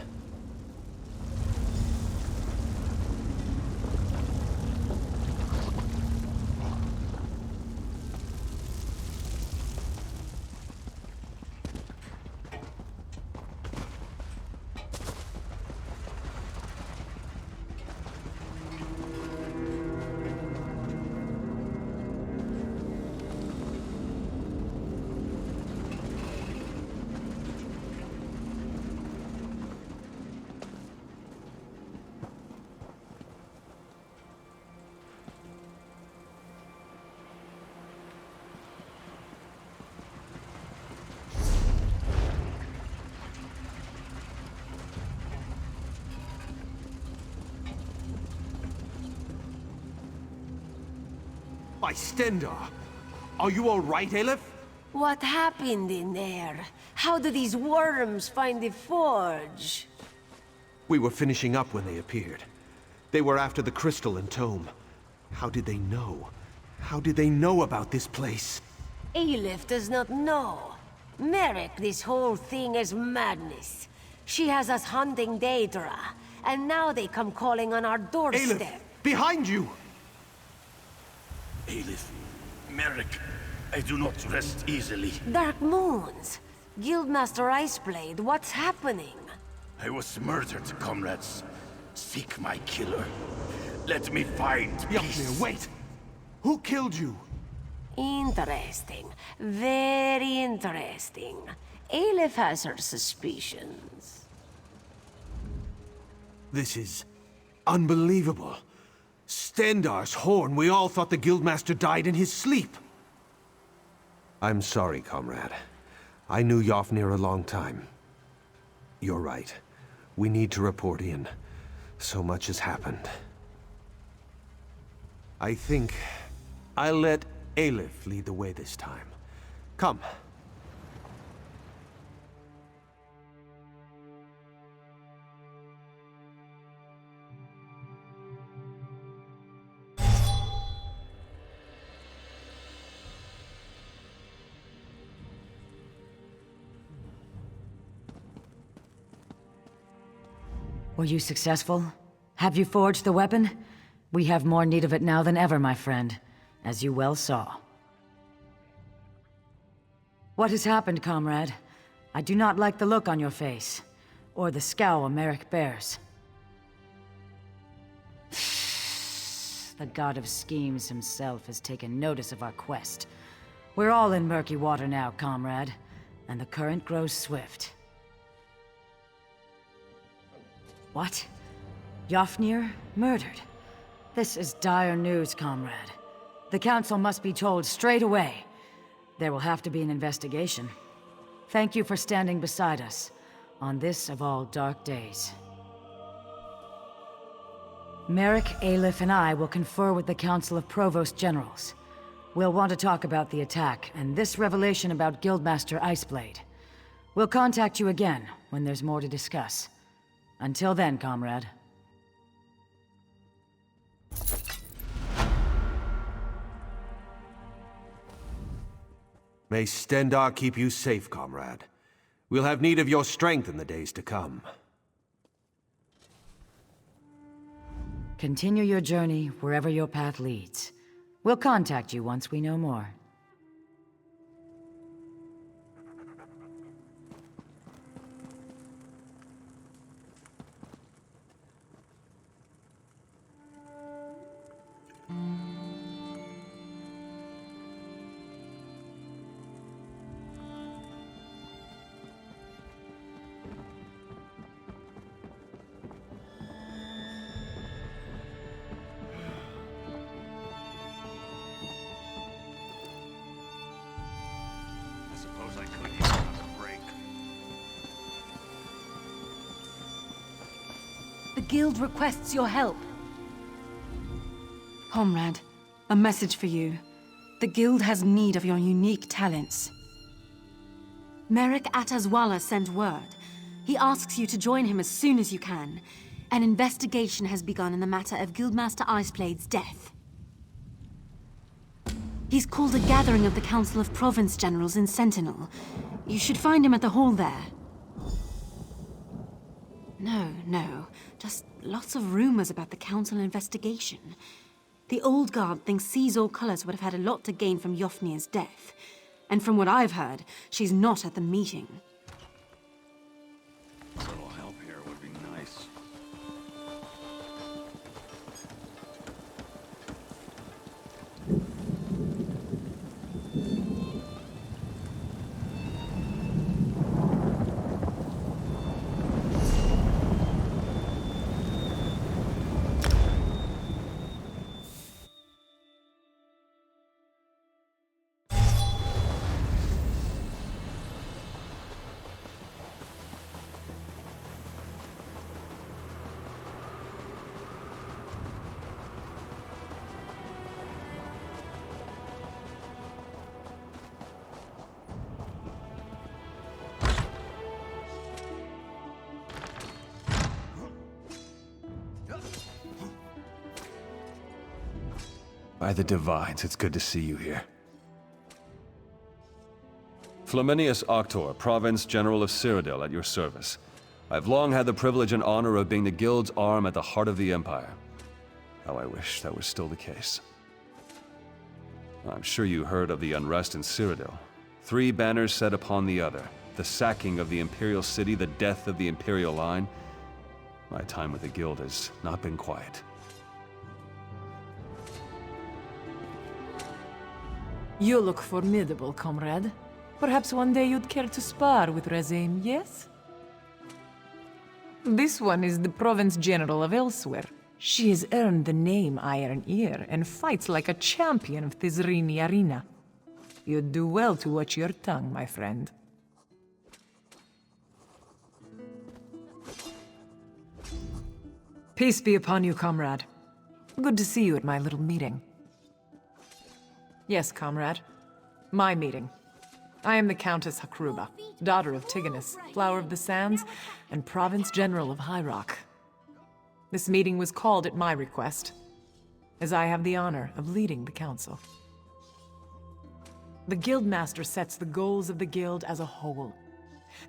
By Stendar! Are you all right, Aleph? What happened in there? How did these worms find the forge? We were finishing up when they appeared. They were after the crystal and tome. How did they know? How did they know about this place? Aleph does not know. Merrick, this whole thing is madness. She has us hunting Daedra, and now they come calling on our doorstep. Aleph! Behind you! Aleph, Merrick, I do not rest easily. Dark Moons! Guildmaster Iceblade, what's happening? I was murdered, comrades. Seek my killer. Let me find peace. Wait! Who killed you? Interesting. Very interesting. Aleph has her suspicions. This is unbelievable. Stendar's horn. We all thought the Guildmaster died in his sleep. I'm sorry, comrade. I knew Yofnir a long time. You're right. We need to report in. So much has happened. I think I'll let Aleph lead the way this time. Come. Were you successful? Have you forged the weapon? We have more need of it now than ever, my friend, as you well saw. What has happened, comrade? I do not like the look on your face, or the scowl Merrick bears. The god of schemes himself has taken notice of our quest. We're all in murky water now, comrade, and the current grows swift. What? Yofnir murdered? This is dire news, comrade. The Council must be told straight away. There will have to be an investigation. Thank you for standing beside us on this of all dark days. Merrick, Aleph, and I will confer with the Council of Provost Generals. We'll want to talk about the attack, and this revelation about Guildmaster Iceblade. We'll contact you again, when there's more to discuss. Until then, comrade. May Stendar keep you safe, comrade. We'll have need of your strength in the days to come. Continue your journey wherever your path leads. We'll contact you once we know more. The Guild requests your help. Comrade, a message for you. The Guild has need of your unique talents. Merrick Atazwala sent word. He asks you to join him as soon as you can. An investigation has begun in the matter of Guildmaster Iceblade's death. He's called a gathering of the Council of Province Generals in Sentinel. You should find him at the hall there. No. Just lots of rumors about the Council investigation. The Old Guard thinks Caesar Colors would have had a lot to gain from Yofnir's death. And from what I've heard, she's not at the meeting. A little help here would be nice. By the Divines, it's good to see you here. Flaminius Octor, Province General of Cyrodiil, at your service. I've long had the privilege and honor of being the Guild's arm at the heart of the Empire. How I wish that was still the case. I'm sure you heard of the unrest in Cyrodiil. 3 banners set upon the other. The sacking of the Imperial City, the death of the Imperial line. My time with the Guild has not been quiet. You look formidable, comrade. Perhaps one day you'd care to spar with Razem, yes? This one is the Province General of Elsewhere. She has earned the name Iron Ear and fights like a champion of Thizrini Arena. You'd do well to watch your tongue, my friend. Peace be upon you, comrade. Good to see you at my little meeting. Yes, comrade. My meeting. I am the Countess Hakruba, daughter of Tigonus, Flower of the Sands, and Province General of High Rock. This meeting was called at my request, as I have the honor of leading the council. The Guildmaster sets the goals of the Guild as a whole.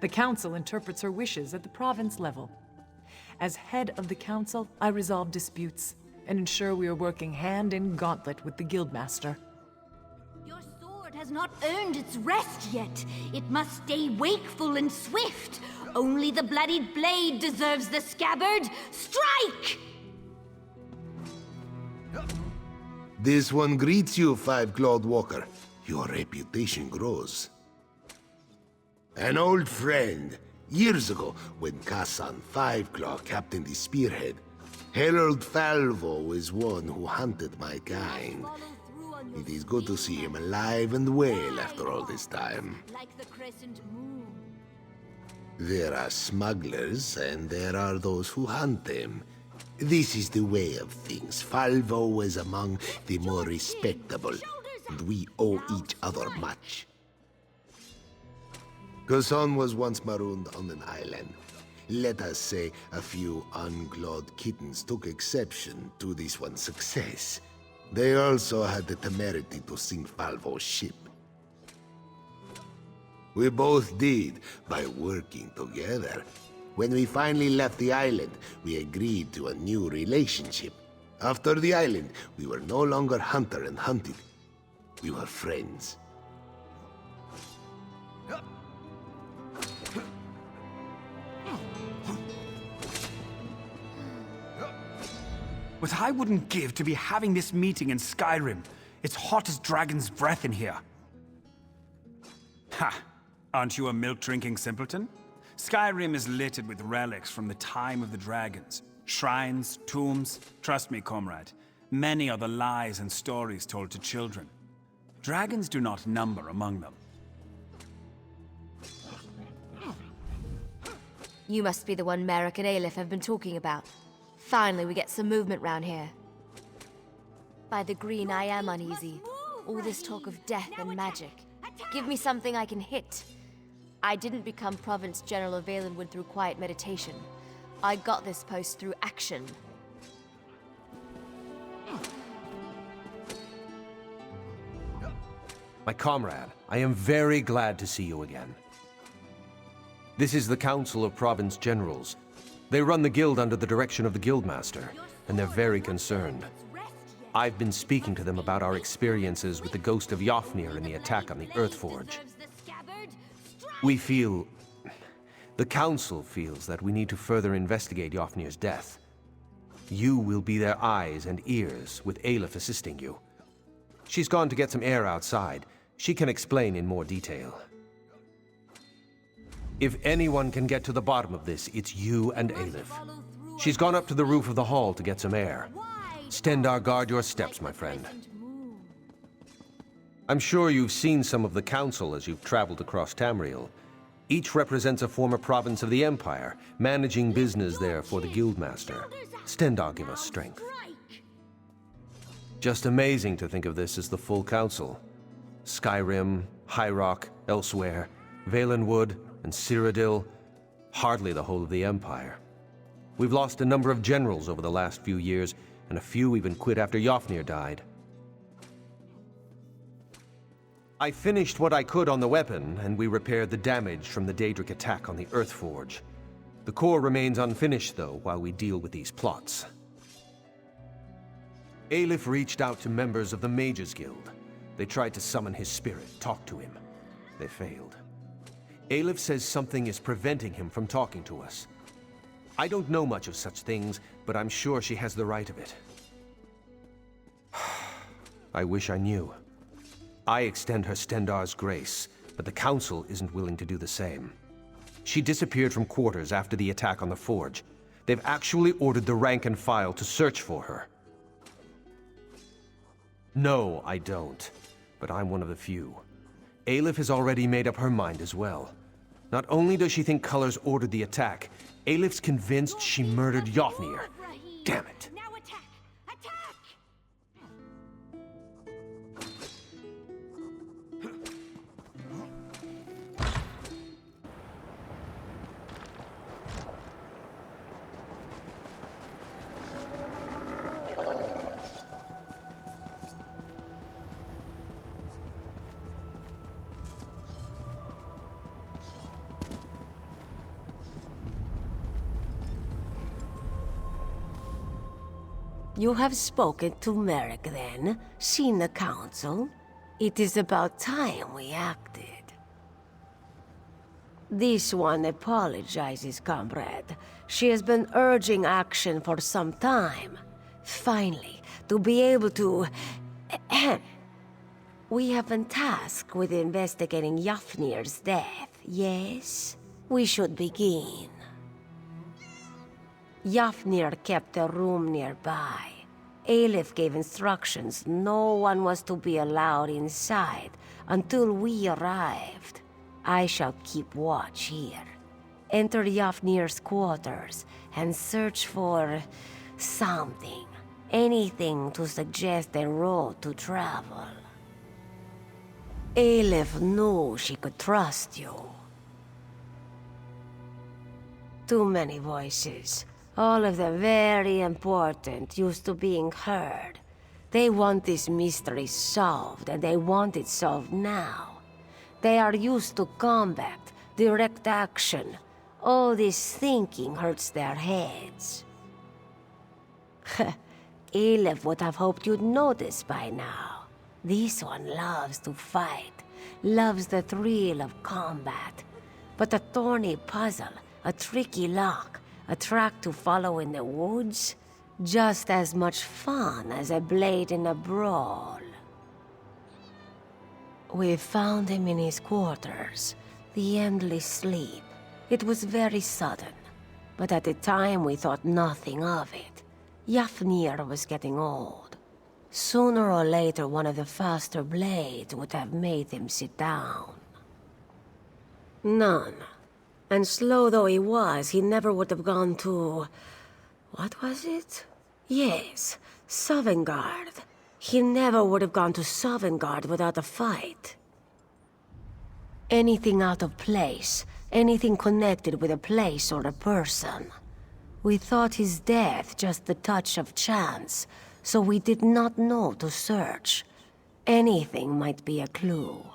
The council interprets her wishes at the province level. As head of the council, I resolve disputes and ensure we are working hand in gauntlet with the Guildmaster. Has not earned its rest yet. It must stay wakeful and swift. Only the bloodied blade deserves the scabbard. Strike! This one greets you, Five-Clawed Walker. Your reputation grows. An old friend. Years ago, when Kassan Five-Claw captained the Spearhead, Herald Falvo is one who hunted my kind. It is good to see him alive and well after all this time. Like the crescent moon. There are smugglers, and there are those who hunt them. This is the way of things. Falvo is among the more respectable. and we owe each other much. Kusan was once marooned on an island. Let us say a few unclawed kittens took exception to this one's success. They also had the temerity to sink Falvo's ship. We both did by working together. When we finally left the island, we agreed to a new relationship. After the island, we were no longer hunter and hunted. We were friends. What I wouldn't give to be having this meeting in Skyrim. It's hot as dragon's breath in here. Ha! Aren't you a milk-drinking simpleton? Skyrim is littered with relics from the time of the dragons. Shrines, tombs. Trust me, comrade. Many are the lies and stories told to children. Dragons do not number among them. You must be the one Merrick and Aleph have been talking about. Finally, we get some movement round here. By the green, I am uneasy. All this talk of death and magic. Give me something I can hit. I didn't become Province General of Valenwood through quiet meditation. I got this post through action. My comrade, I am very glad to see you again. This is the Council of Province Generals. They run the guild under the direction of the Guildmaster, and they're very concerned. I've been speaking to them about our experiences with the ghost of Yofnir in the attack on the Earthforge. We feel... The Council feels that we need to further investigate Yofnir's death. You will be their eyes and ears, with Aleph assisting you. She's gone to get some air outside. She can explain in more detail. If anyone can get to the bottom of this, it's you and Aleph. She's gone up to the roof of the hall to get some air. Stendar, guard your steps, my friend. I'm sure you've seen some of the Council as you've traveled across Tamriel. Each represents a former province of the Empire, managing business there for the Guildmaster. Stendar give us strength. Just amazing to think of this as the full Council. Skyrim, High Rock, elsewhere, Valenwood, and Cyrodiil, hardly the whole of the Empire. We've lost a number of generals over the last few years, and a few even quit after Yofnir died. I finished what I could on the weapon, and we repaired the damage from the Daedric attack on the Earthforge. The core remains unfinished, though, while we deal with these plots. Aleph reached out to members of the Mages Guild. They tried to summon his spirit, talk to him. They failed. Aleph says something is preventing him from talking to us. I don't know much of such things, but I'm sure she has the right of it. I wish I knew. I extend her Stendar's grace, but the Council isn't willing to do the same. She disappeared from quarters after the attack on the Forge. They've actually ordered the rank and file to search for her. No, I don't. But I'm one of the few. Aleph has already made up her mind as well. Not only does she think Colors ordered the attack, Aleph's convinced she murdered Yofnir. Damn it. You have spoken to Merrick, then? Seen the Council? It is about time we acted. This one apologizes, comrade. She has been urging action for some time. Finally, to be able to... We have been tasked with investigating Yofnir's death, yes? We should begin. Yofnir kept a room nearby. Aleph gave instructions no one was to be allowed inside until we arrived. I shall keep watch here. Enter Yofnir's quarters and search for... something. Anything to suggest a road to travel. Aleph knew she could trust you. Too many voices, all of them very important, used to being heard. They want this mystery solved, and they want it solved now. They are used to combat, direct action. All this thinking hurts their heads. Aleph would have hoped you'd notice by now. This one loves to fight, loves the thrill of combat. But a thorny puzzle, a tricky lock, a track to follow in the woods, just as much fun as a blade in a brawl. We found him in his quarters, the endless sleep. It was very sudden, but at the time we thought nothing of it. Yafnir was getting old. Sooner or later, one of the faster blades would have made him sit down. None. And slow though he was, he never would have gone to... what was it? Yes, Sovngarde. He never would have gone to Sovngarde without a fight. Anything out of place, anything connected with a place or a person. We thought his death just the touch of chance, so we did not know to search. Anything might be a clue.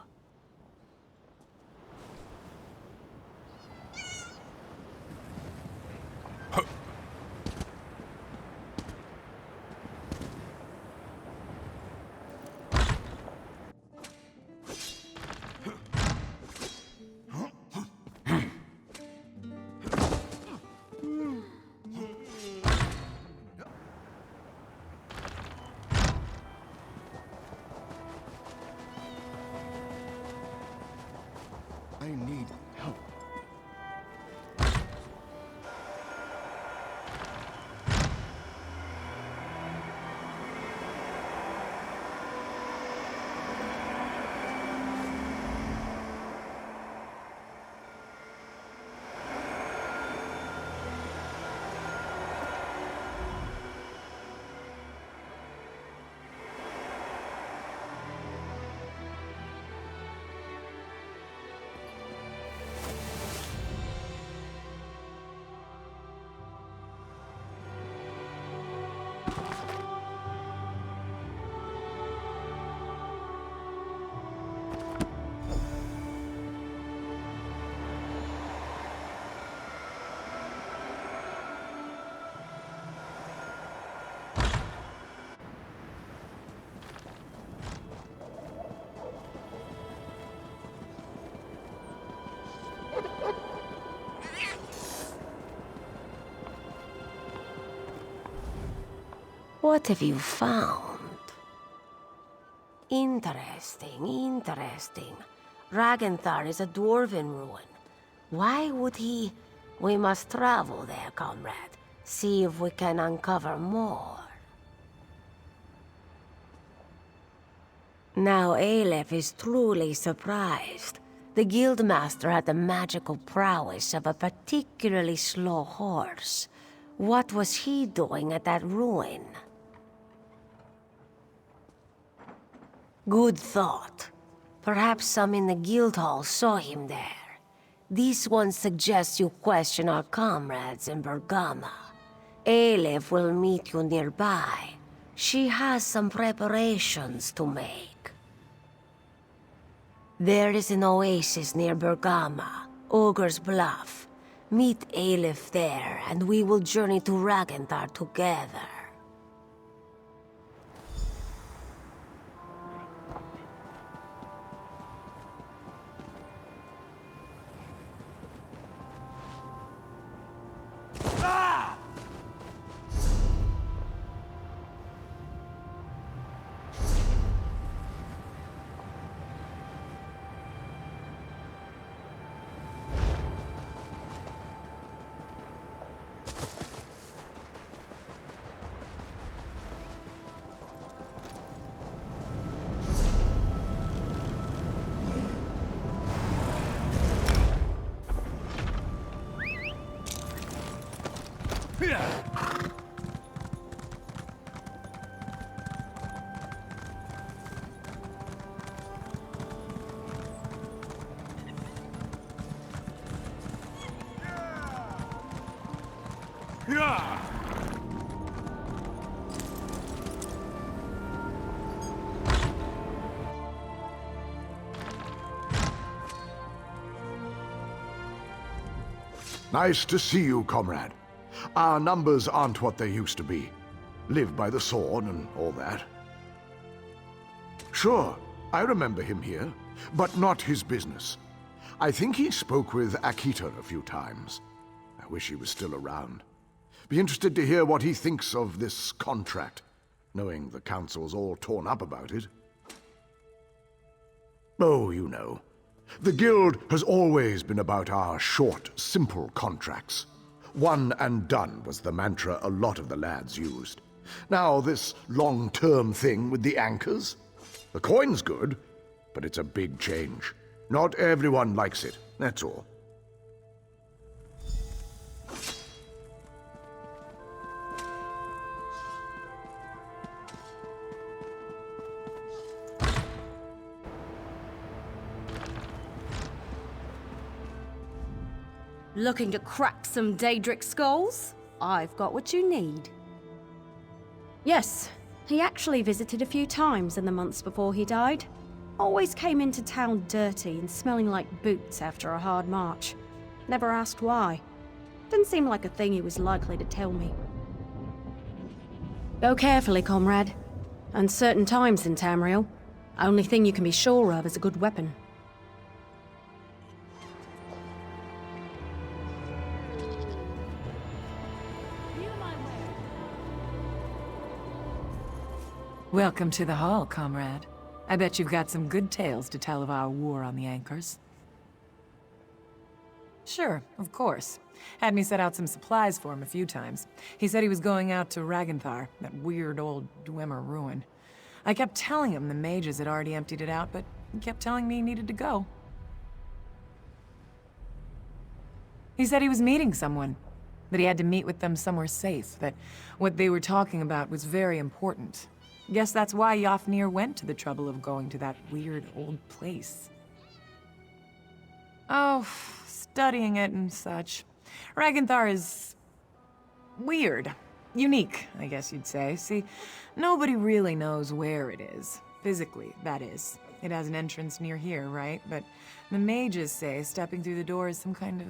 I need help. What have you found? Interesting, interesting. Ragenthar is a dwarven ruin. Why would he... We must travel there, comrade. See if we can uncover more. Now Aleph is truly surprised. The Guildmaster had the magical prowess of a particularly slow horse. What was he doing at that ruin? Good thought. Perhaps some in the guild hall saw him there. This one suggests you question our comrades in Bergama. Aleph will meet you nearby. She has some preparations to make. There is an oasis near Bergama, Ogre's Bluff. Meet Aleph there, and we will journey to Ragenthar together. Nice to see you, comrade. Our numbers aren't what they used to be. Live by the sword and all that. Sure, I remember him here, but not his business. I think he spoke with Akita a few times. I wish he was still around. Be interested to hear what he thinks of this contract, knowing the Council's all torn up about it. Oh, you know. The Guild has always been about our short, simple contracts. One and done was the mantra a lot of the lads used. Now this long-term thing with the anchors? The coin's good, but it's a big change. Not everyone likes it, that's all. Looking to crack some Daedric skulls? I've got what you need. Yes, he actually visited a few times in the months before he died. Always came into town dirty and smelling like boots after a hard march. Never asked why. Didn't seem like a thing he was likely to tell me. Go carefully, comrade. Uncertain times in Tamriel. Only thing you can be sure of is a good weapon. Welcome to the hall, comrade. I bet you've got some good tales to tell of our war on the anchors. Sure, of course. Had me set out some supplies for him a few times. He said he was going out to Ragnthar, that weird old Dwemer ruin. I kept telling him the mages had already emptied it out, but he kept telling me he needed to go. He said he was meeting someone, that he had to meet with them somewhere safe, that what they were talking about was very important. Guess that's why Yofnir went to the trouble of going to that weird old place. Oh, studying it and such. Ragnthar is weird. Unique, I guess you'd say. See, nobody really knows where it is. Physically, that is. It has an entrance near here, right? But the mages say stepping through the door is some kind of,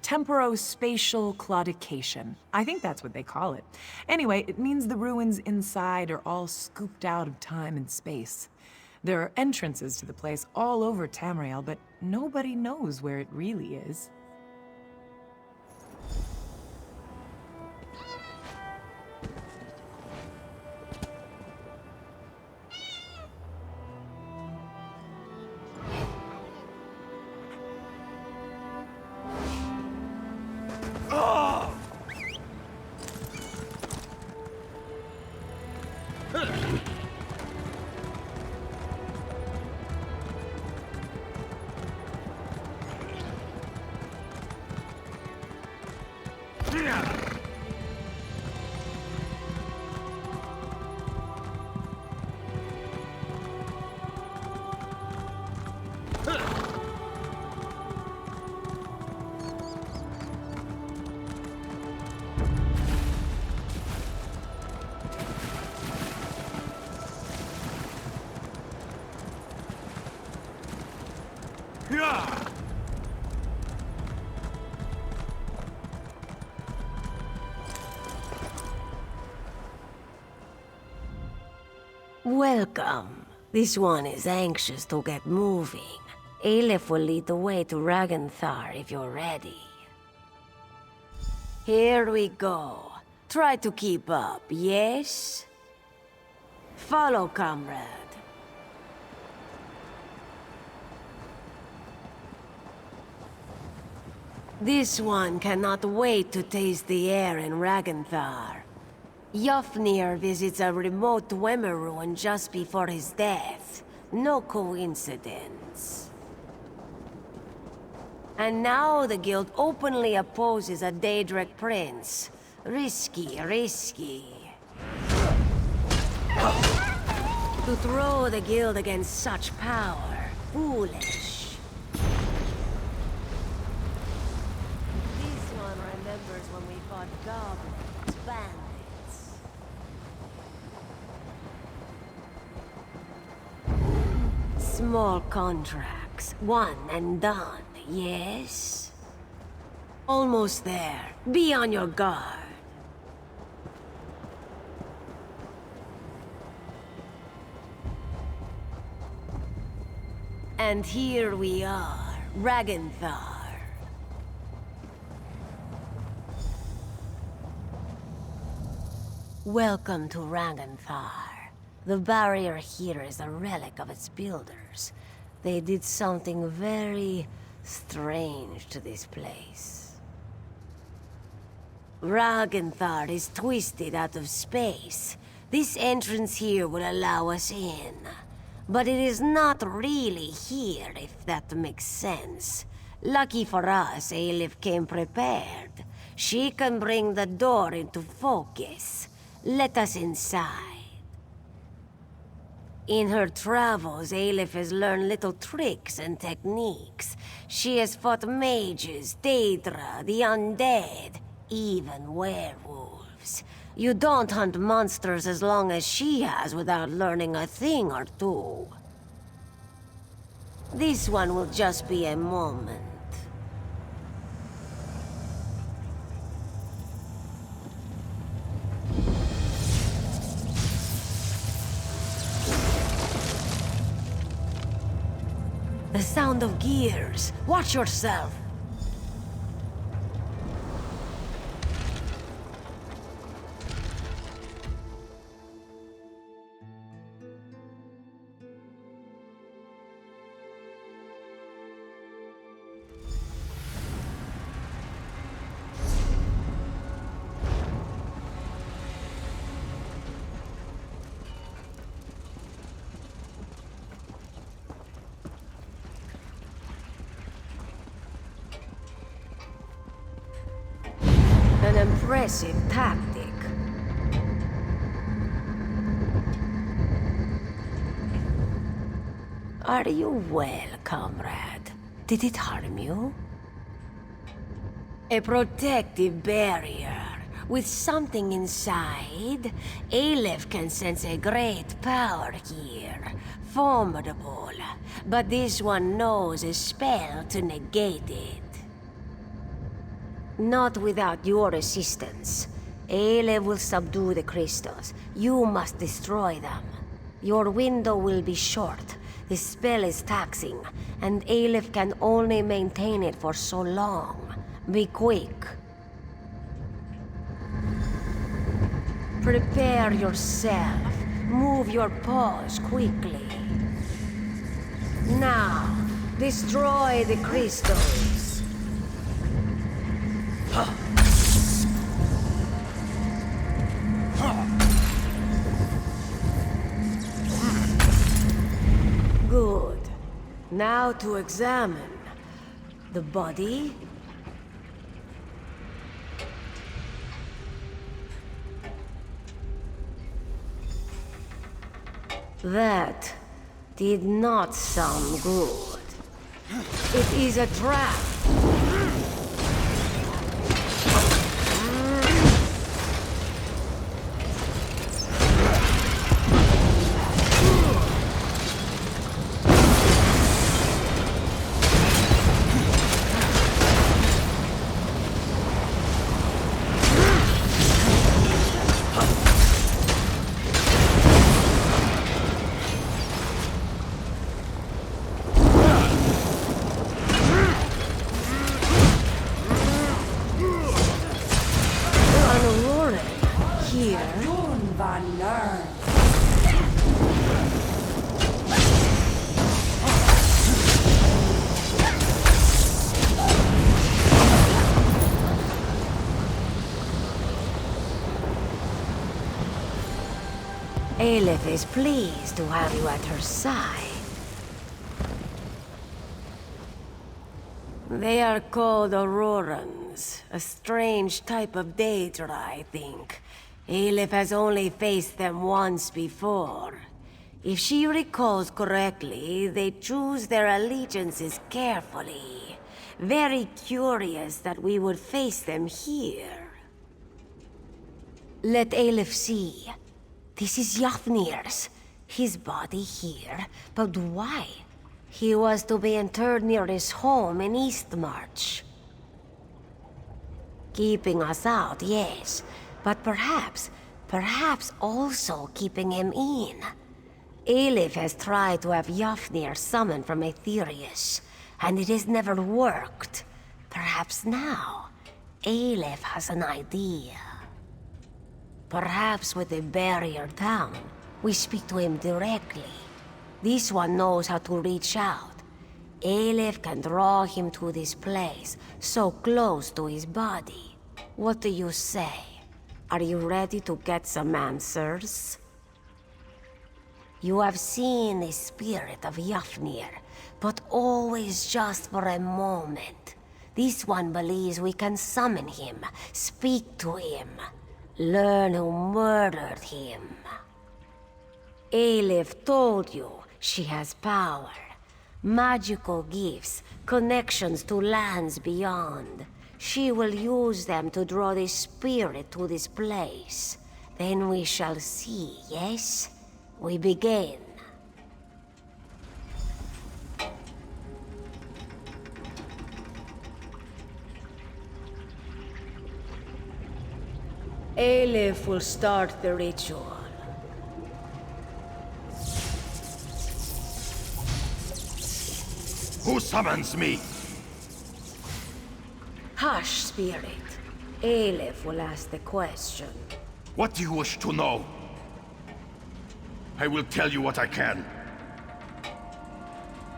Temporospatial claudication. I think that's what they call it. Anyway, it means the ruins inside are all scooped out of time and space. There are entrances to the place all over Tamriel, but nobody knows where it really is. Welcome. This one is anxious to get moving. Aleph will lead the way to Ragnthar if you're ready. Here we go. Try to keep up, yes? Follow, comrade. This one cannot wait to taste the air in Ragnthar. Yofnir visits a remote Dwemer ruin just before his death. No coincidence. And now the guild openly opposes a Daedric prince. Risky, risky. To throw the guild against such power, foolish. This one remembers when we fought goblins, bandits. small contracts, one and done, yes? Almost there. Be on your guard. And here we are, Ragenthar. Welcome to Ragenthar. The barrier here is a relic of its builders. They did something very strange to this place. Ragenthar is twisted out of space. This entrance here will allow us in. But it is not really here, if that makes sense. Lucky for us, Aelif came prepared. She can bring the door into focus. Let us inside. In her travels, Aelif has learned little tricks and techniques. She has fought mages, Daedra, the undead, even werewolves. You don't hunt monsters as long as she has without learning a thing or two. This one will just be a moment. The sound of gears. Watch yourself. An impressive tactic. Are you well, comrade? Did it harm you? A protective barrier. With something inside, Aleph can sense a great power here. Formidable. But this one knows a spell to negate it. Not without your assistance. Aleph will subdue the crystals. You must destroy them. Your window will be short. The spell is taxing, and Aleph can only maintain it for so long. Be quick. Prepare yourself. Move your paws quickly. Now, destroy the crystals. Good. Now to examine the body. That did not sound good. It is a trap. Aleph is pleased to have you at her side. They are called Aurorans, a strange type of Daedra, I think. Aleph has only faced them once before. If she recalls correctly, they choose their allegiances carefully. Very curious that we would face them here. Let Aleph see. This is Yafnir's. His body here, but why? He was to be interred near his home in Eastmarch. Keeping us out, yes, but perhaps also keeping him in. Elif has tried to have Yafnir summoned from Aetherius, and it has never worked. Perhaps now, Elif has an idea. Perhaps with the barrier down, we speak to him directly. This one knows how to reach out. Elif can draw him to this place, so close to his body. What do you say? Are you ready to get some answers? You have seen the spirit of Yafnir, but always just for a moment. This one believes we can summon him, speak to him, learn who murdered him. Elif told you she has power, magical gifts, connections to lands beyond. She will use them to draw the spirit to this place. Then we shall see, yes? We begin. Elif will start the ritual. Who summons me? Hush, spirit. Elif will ask the question. What do you wish to know? I will tell you what I can.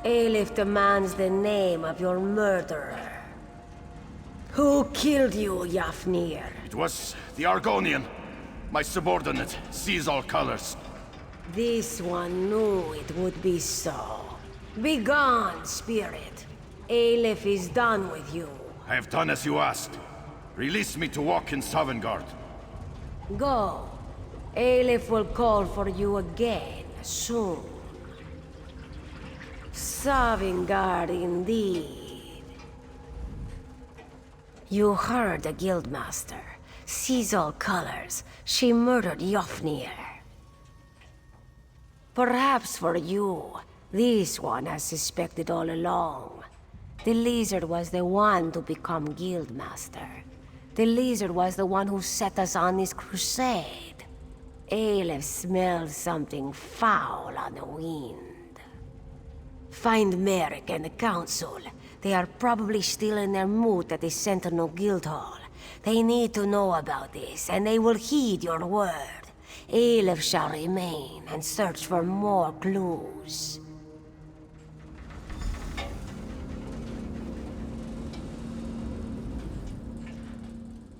Elif demands the name of your murderer. Who killed you, Yafnir? It was the Argonian, my subordinate, sees all colors. This one knew it would be so. Begone, spirit. Elif is done with you. I have done as you asked. Release me to walk in Sovngarde. Go. Elif will call for you again, soon. Sovngarde indeed. You heard the Guildmaster. Sees all colors. She murdered Yafnir. Perhaps for you, this one has suspected all along. The lizard was the one to become Guildmaster. The lizard was the one who set us on this crusade. Elif smelled something foul on the wind. Find Merrick and the Council. They are probably still in their moot at the Sentinel Guildhall. They need to know about this, and they will heed your word. Elif shall remain and search for more clues.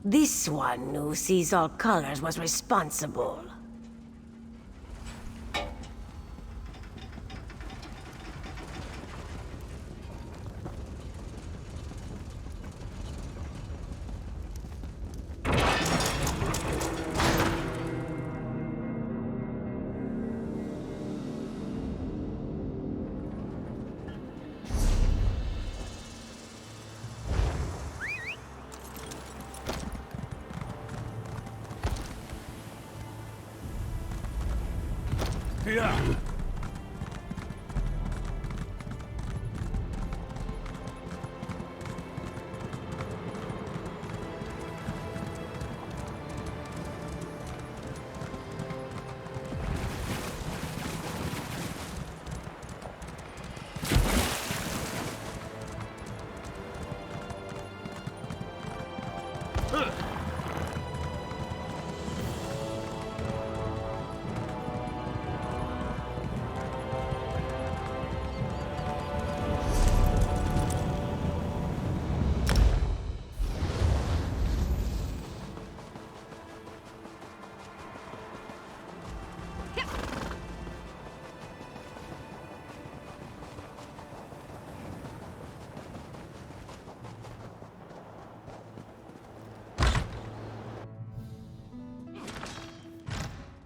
This one who sees all colors was responsible. Yeah.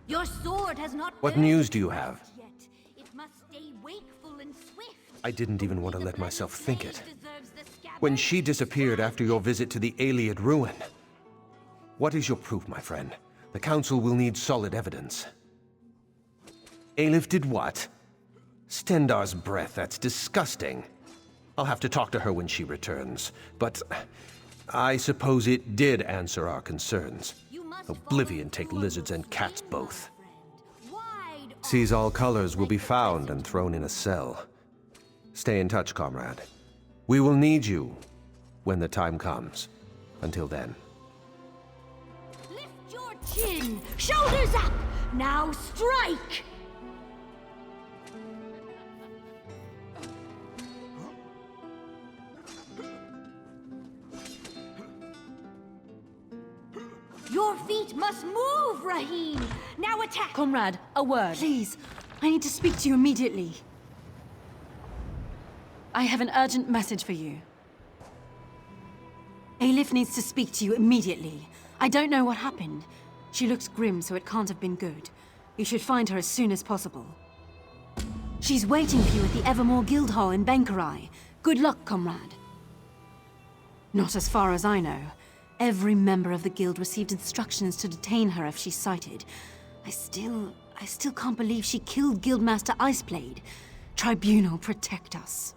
Your sword has not. What news do you have? Yet. It must stay wakeful and swift. I didn't even want to let myself think it. When she disappeared after your visit to the Iliad ruin. What is your proof, my friend? The Council will need solid evidence. Elif did what? Stendar's breath, that's disgusting. I'll have to talk to her when she returns. But I suppose it did answer our concerns. Oblivion take lizards and cats both. Sees all colors will be found and thrown in a cell. Stay in touch, comrade. We will need you when the time comes. Until then. Lift your chin! Shoulders up! Now strike! Your feet must move, Rahim! Now attack! Comrade, a word. Please, I need to speak to you immediately. I have an urgent message for you. Aelif needs to speak to you immediately. I don't know what happened. She looks grim, so it can't have been good. You should find her as soon as possible. She's waiting for you at the Evermore Guild Hall in Benkarai. Good luck, comrade. Not as far as I know. Every member of the guild received instructions to detain her if she's sighted. I still can't believe she killed Guildmaster Iceblade. Tribunal, protect us.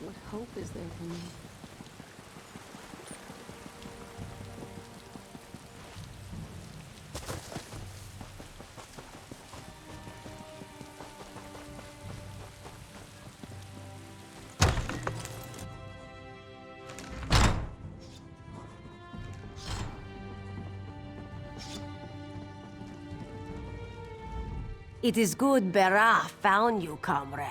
What hope is there for me? It is good Berah found you, comrade.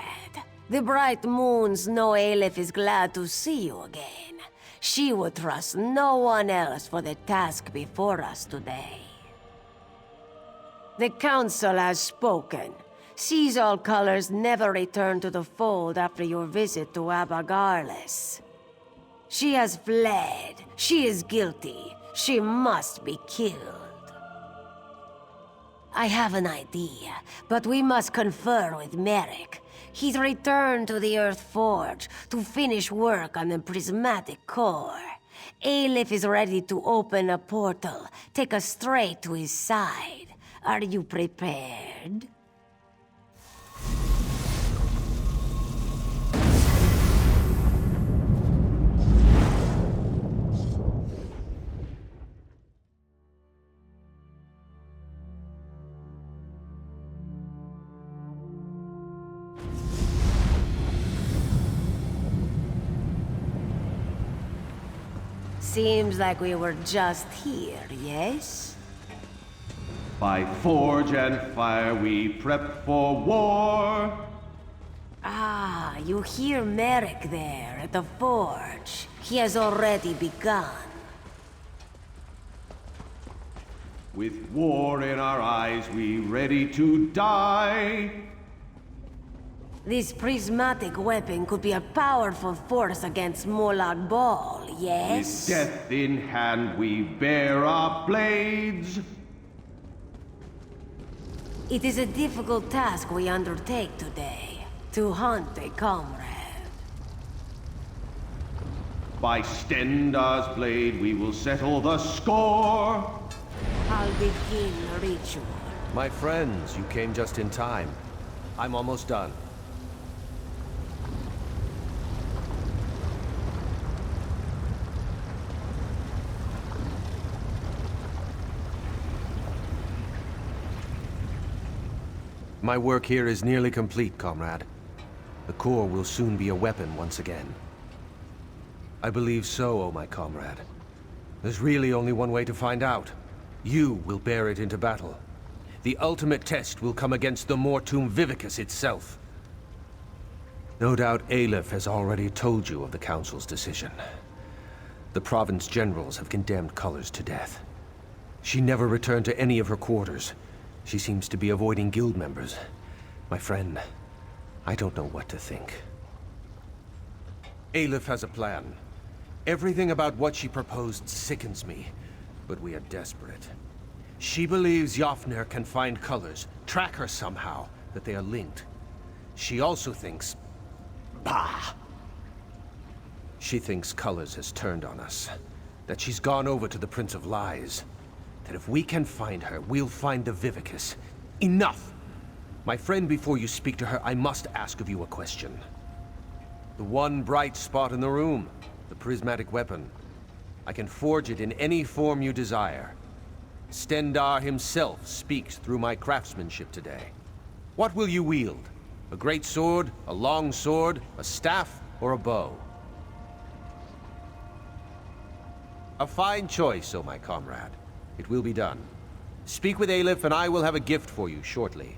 The bright moons know Aelif is glad to see you again. She would trust no one else for the task before us today. The council has spoken. Sees all colors never return to the fold after your visit to Abagarles. She has fled. She is guilty. She must be killed. I have an idea, but we must confer with Merrick. He's returned to the Earth Forge to finish work on the Prismatic Core. Aelif is ready to open a portal, take us straight to his side. Are you prepared? Seems like we were just here, yes? By forge and fire we prep for war. Ah, you hear Merrick there at the forge. He has already begun. With war in our eyes, we ready to die. This prismatic weapon could be a powerful force against Molag Bal, yes? With death in hand, we bear our blades. It is a difficult task we undertake today, to hunt a comrade. By Stendar's blade, we will settle the score. I'll begin the ritual. My friends, you came just in time. I'm almost done. My work here is nearly complete, comrade. The core will soon be a weapon once again. I believe so, oh my comrade. There's really only one way to find out. You will bear it into battle. The ultimate test will come against the Mortum Vivicus itself. No doubt Aelif has already told you of the Council's decision. The Province Generals have condemned colors to death. She never returned to any of her quarters. She seems to be avoiding guild members. My friend, I don't know what to think. Aleph has a plan. Everything about what she proposed sickens me, but we are desperate. She believes Jafnir can find colors, track her somehow, that they are linked. She also thinks... Bah! She thinks Colors has turned on us. That she's gone over to the Prince of Lies. That if we can find her, we'll find the Vivicus. Enough! My friend, before you speak to her, I must ask of you a question. The one bright spot in the room, the prismatic weapon. I can forge it in any form you desire. Stendarr himself speaks through my craftsmanship today. What will you wield? A great sword, a long sword, a staff, or a bow? A fine choice, oh my comrade. It will be done. Speak with Aleph and I will have a gift for you shortly.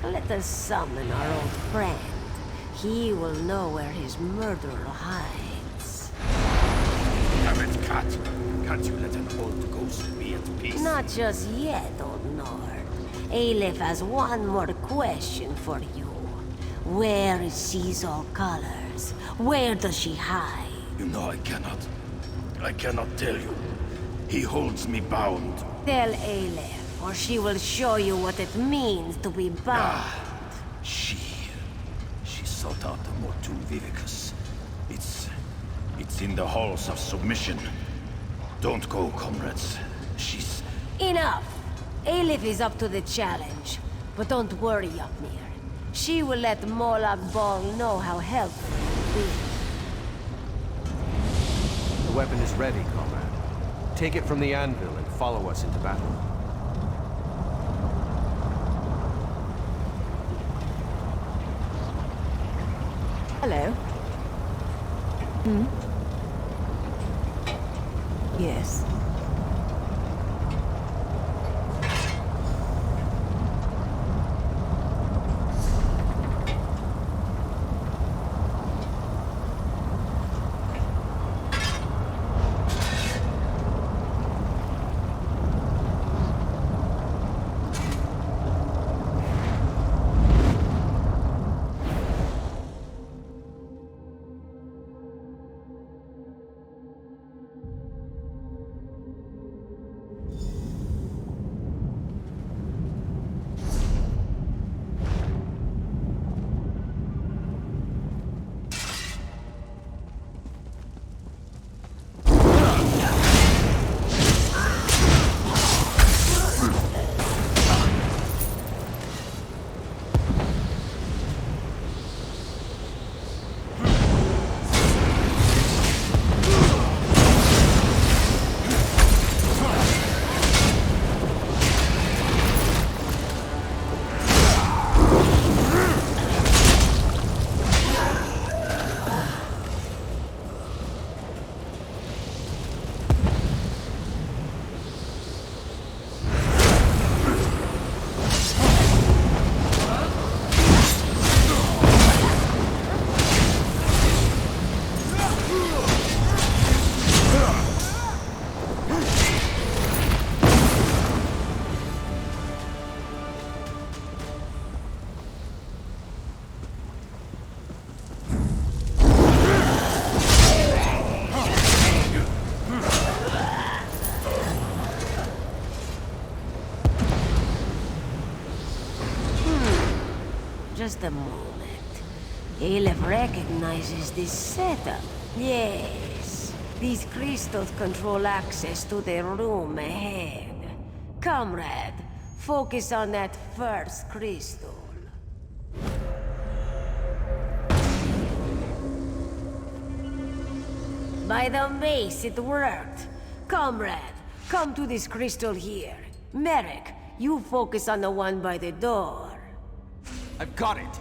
Let us summon our old friend. He will know where his murderer hides. Damn it, cat! Can't you let an old ghost be at peace? Not just yet, old Nord. Aleph has one more question for you. Where is Seasol Colors? Where does she hide? You know I cannot. I cannot tell you. He holds me bound. Tell Aleph, or she will show you what it means to be bound. She sought out the Mortum Vivicus. It's in the halls of submission. Don't go, comrades. She's... Enough! Aleph is up to the challenge. But don't worry, Jafnir. She will let Molag Bal know how helpful you will be. The weapon is ready, comrade. Take it from the anvil and follow us into battle. Hello. Hmm? Yes. Just a moment. Aleph recognizes this setup. Yes. These crystals control access to the room ahead. Comrade, focus on that first crystal. By the mace, it worked. Comrade, come to this crystal here. Merrick, you focus on the one by the door. I've got it!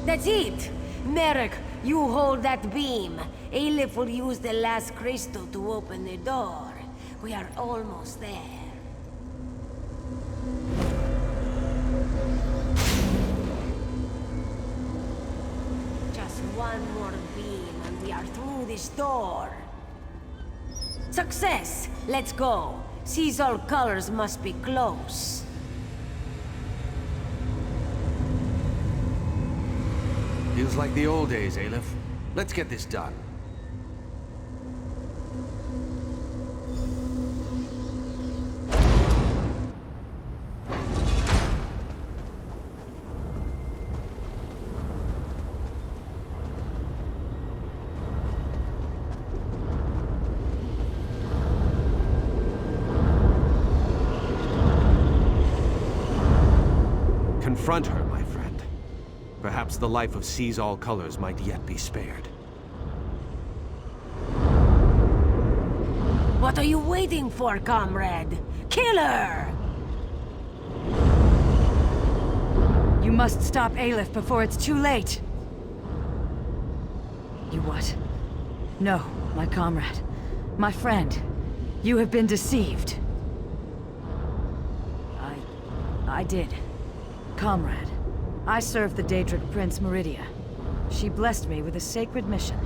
That's it! Merrick, you hold that beam. Aleph will use the last crystal to open the door. We are almost there. Just one more beam and we are through this door. Success! Let's go. Sees all colors must be close. Feels like the old days, Aleph. Let's get this done. Confront her, my friend. Perhaps the life of Sees All Colors might yet be spared. What are you waiting for, comrade? Kill her! You must stop Aleph before it's too late. You what? No, my comrade. My friend. You have been deceived. I did. Comrade, I served the Daedric Prince Meridia. She blessed me with a sacred mission.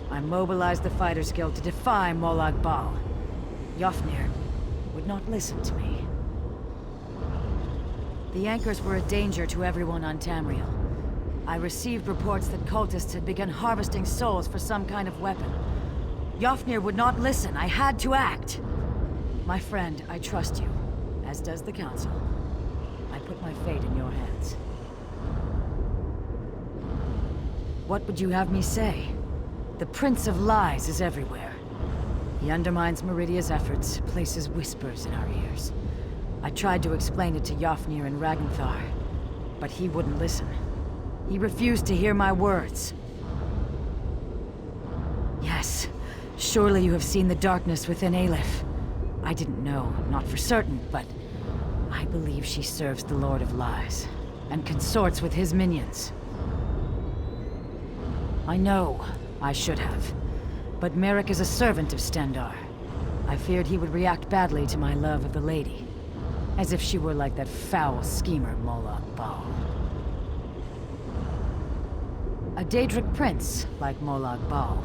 I mobilized the Fighters Guild to defy Molag Bal. Yofnir would not listen to me. The anchors were a danger to everyone on Tamriel. I received reports that cultists had begun harvesting souls for some kind of weapon. Yofnir would not listen. I had to act. My friend, I trust you, as does the Council. I put my fate in your hands. What would you have me say? The Prince of Lies is everywhere. He undermines Meridia's efforts, places whispers in our ears. I tried to explain it to Yofnir and Ragnthar, but he wouldn't listen. He refused to hear my words. Yes, surely you have seen the darkness within Aleph. I didn't know, not for certain, but I believe she serves the Lord of Lies, and consorts with his minions. I know I should have, but Merrick is a servant of Stendar. I feared he would react badly to my love of the lady, as if she were like that foul schemer Molag Bal. A Daedric prince, like Molag Bal,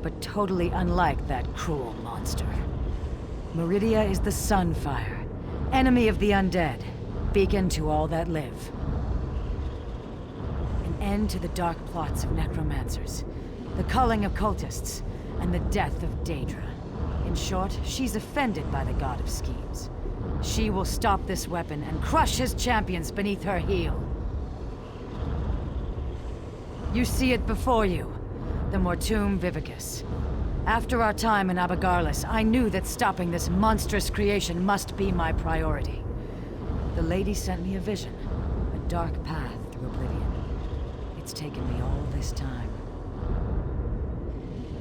but totally unlike that cruel monster. Meridia is the Sunfire, enemy of the undead, beacon to all that live. An end to the dark plots of necromancers, the culling of cultists, and the death of Daedra. In short, she's offended by the God of Schemes. She will stop this weapon and crush his champions beneath her heel. You see it before you, the Mortum Vivicus. After our time in Abagarlis, I knew that stopping this monstrous creation must be my priority. The lady sent me a vision, a dark path through oblivion. It's taken me all this time.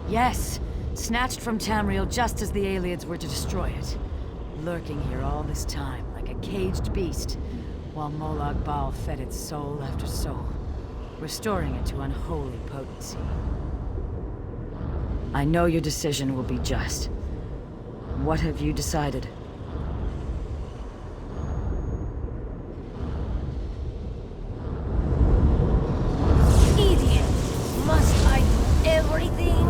Yes, snatched from Tamriel just as the Ayleids were to destroy it. Lurking here all this time, like a caged beast, while Molag Bal fed its soul after soul, restoring it to unholy potency. I know your decision will be just. What have you decided? Idiot! Must I do everything?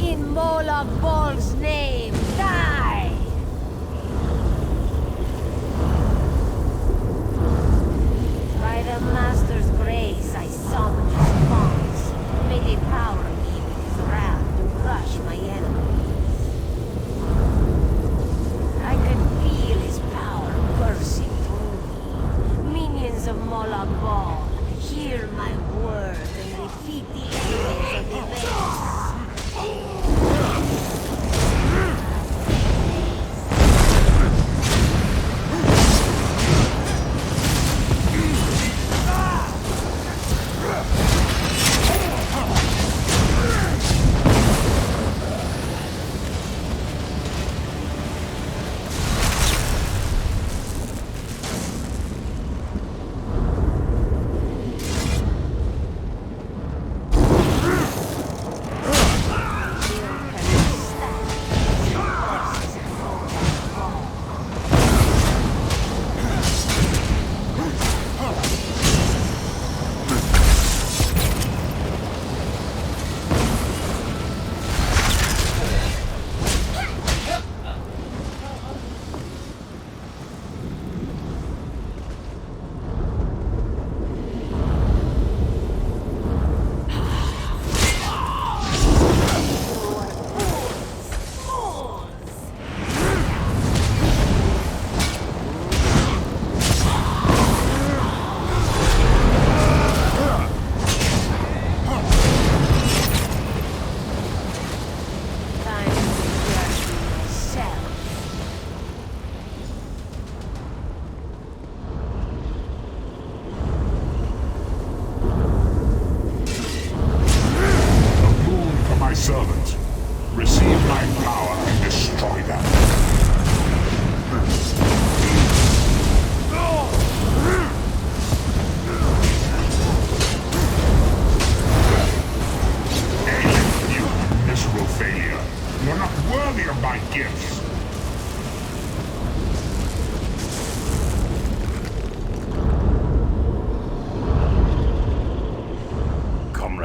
In Molag Bal's name, die! By the Master's grace, I summon his bonds. May they power me with his wrath. Crush my enemies. I can feel his power coursing through me. Minions of Molag Bal, hear my word and defeat the enemies of the Veils.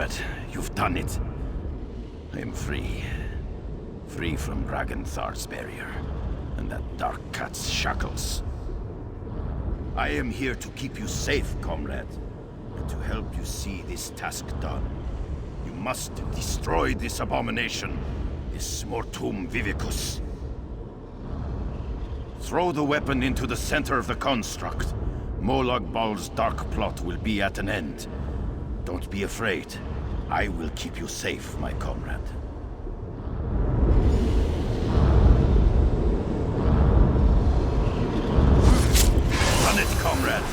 comrade. You've done it. I am free. Free from Ragenthar's barrier, and that dark cat's shackles. I am here to keep you safe, comrade, and to help you see this task done. You must destroy this abomination, this Mortum Vivicus. Throw the weapon into the center of the construct. Molag Bal's dark plot will be at an end. Don't be afraid. I will keep you safe, my comrade. Run it, comrade!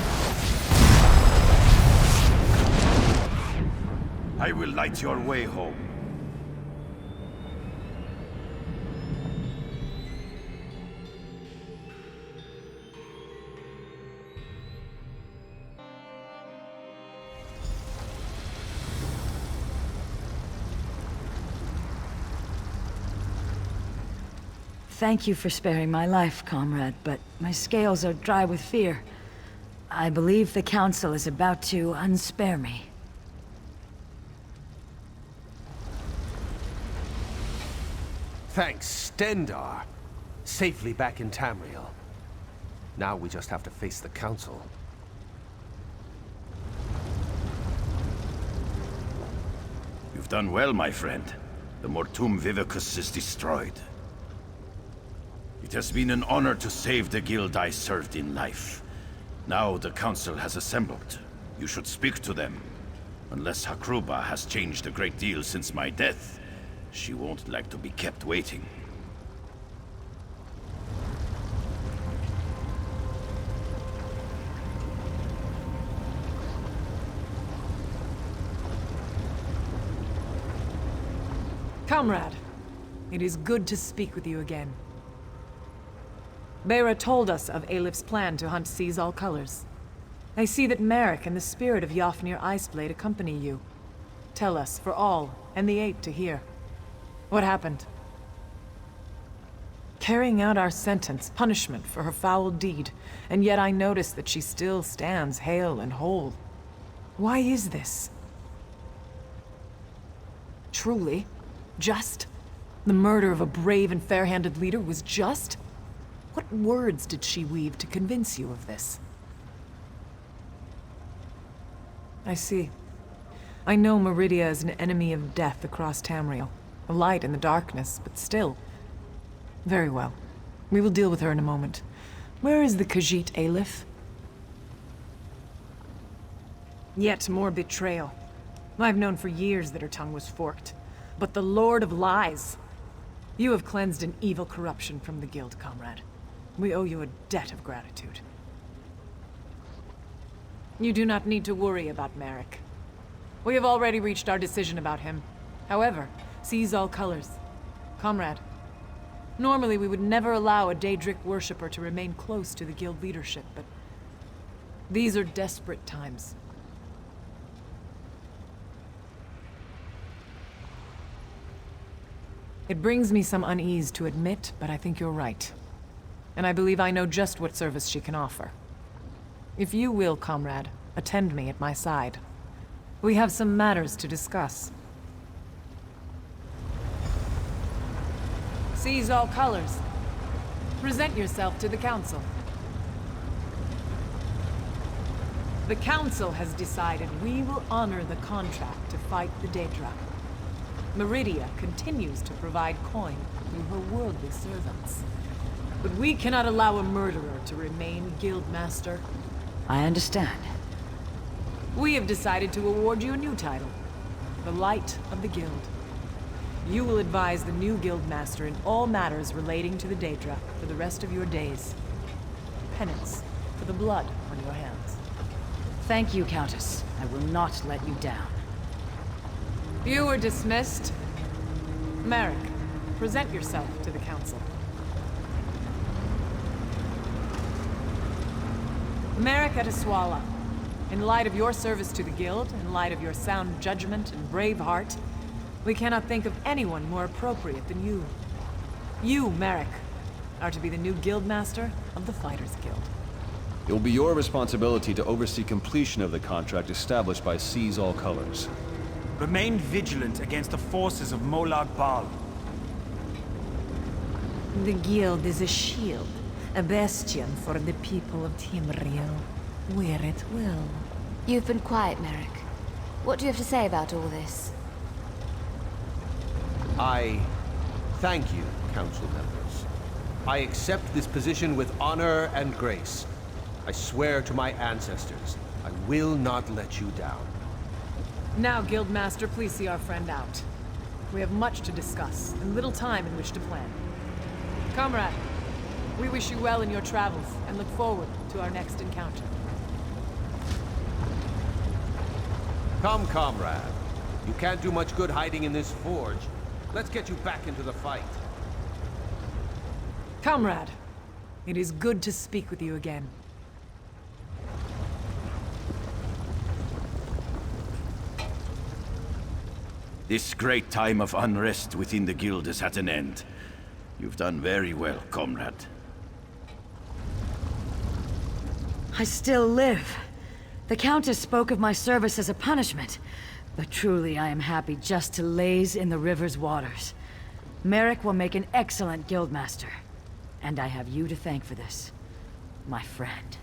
I will light your way home. Thank you for sparing my life, comrade, but my scales are dry with fear. I believe the Council is about to unspare me. Thanks, Stendar. Safely back in Tamriel. Now we just have to face the Council. You've done well, my friend. The Mortum Vivicus is destroyed. It has been an honor to save the guild I served in life. Now the Council has assembled. You should speak to them. Unless Hakruba has changed a great deal since my death, she won't like to be kept waiting. Comrade, it is good to speak with you again. Bera told us of Alif's plan to hunt Seize All Colors. I see that Merrick and the spirit of Yofnir Iceblade accompany you. Tell us, for all, and the Eight to hear. What happened? Carrying out our sentence, punishment for her foul deed, and yet I notice that she still stands hale and whole. Why is this? Truly, just? The murder of a brave and fair-handed leader was just? What words did she weave to convince you of this? I see. I know Meridia is an enemy of death across Tamriel. A light in the darkness, but still. Very well. We will deal with her in a moment. Where is the Khajiit Alif? Yet more betrayal. I've known for years that her tongue was forked. But the Lord of Lies! You have cleansed an evil corruption from the Guild, comrade. We owe you a debt of gratitude. You do not need to worry about Merrick. We have already reached our decision about him. However, Seize All Colors. Comrade, normally we would never allow a Daedric worshipper to remain close to the Guild leadership, but these are desperate times. It brings me some unease to admit, but I think you're right. And I believe I know just what service she can offer. If you will, comrade, attend me at my side. We have some matters to discuss. Seize All Colors. Present yourself to the Council. The Council has decided we will honor the contract to fight the Daedra. Meridia continues to provide coin through her worldly servants. But we cannot allow a murderer to remain Guildmaster. I understand. We have decided to award you a new title, the Light of the Guild. You will advise the new Guildmaster in all matters relating to the Daedra for the rest of your days. Penance for the blood on your hands. Thank you, Countess. I will not let you down. You are dismissed. Merrick, present yourself to the Council. Merrick Adeswala, in light of your service to the Guild, in light of your sound judgment and brave heart, we cannot think of anyone more appropriate than you. You, Merrick, are to be the new Guildmaster of the Fighters Guild. It will be your responsibility to oversee completion of the contract established by Seize All Colors. Remain vigilant against the forces of Molag Bal. The guild is a shield, a bastion for the people of Timriel, where it will. You've been quiet, Merrick. What do you have to say about all this? I thank you, Council members. I accept this position with honor and grace. I swear to my ancestors, I will not let you down. Now, Guildmaster, please see our friend out. We have much to discuss, and little time in which to plan. Comrade, we wish you well in your travels, and look forward to our next encounter. Come, comrade. You can't do much good hiding in this forge. Let's get you back into the fight. Comrade, it is good to speak with you again. This great time of unrest within the guild is at an end. You've done very well, comrade. I still live. The Countess spoke of my service as a punishment, but truly I am happy just to laze in the river's waters. Merrick will make an excellent guildmaster, and I have you to thank for this, my friend.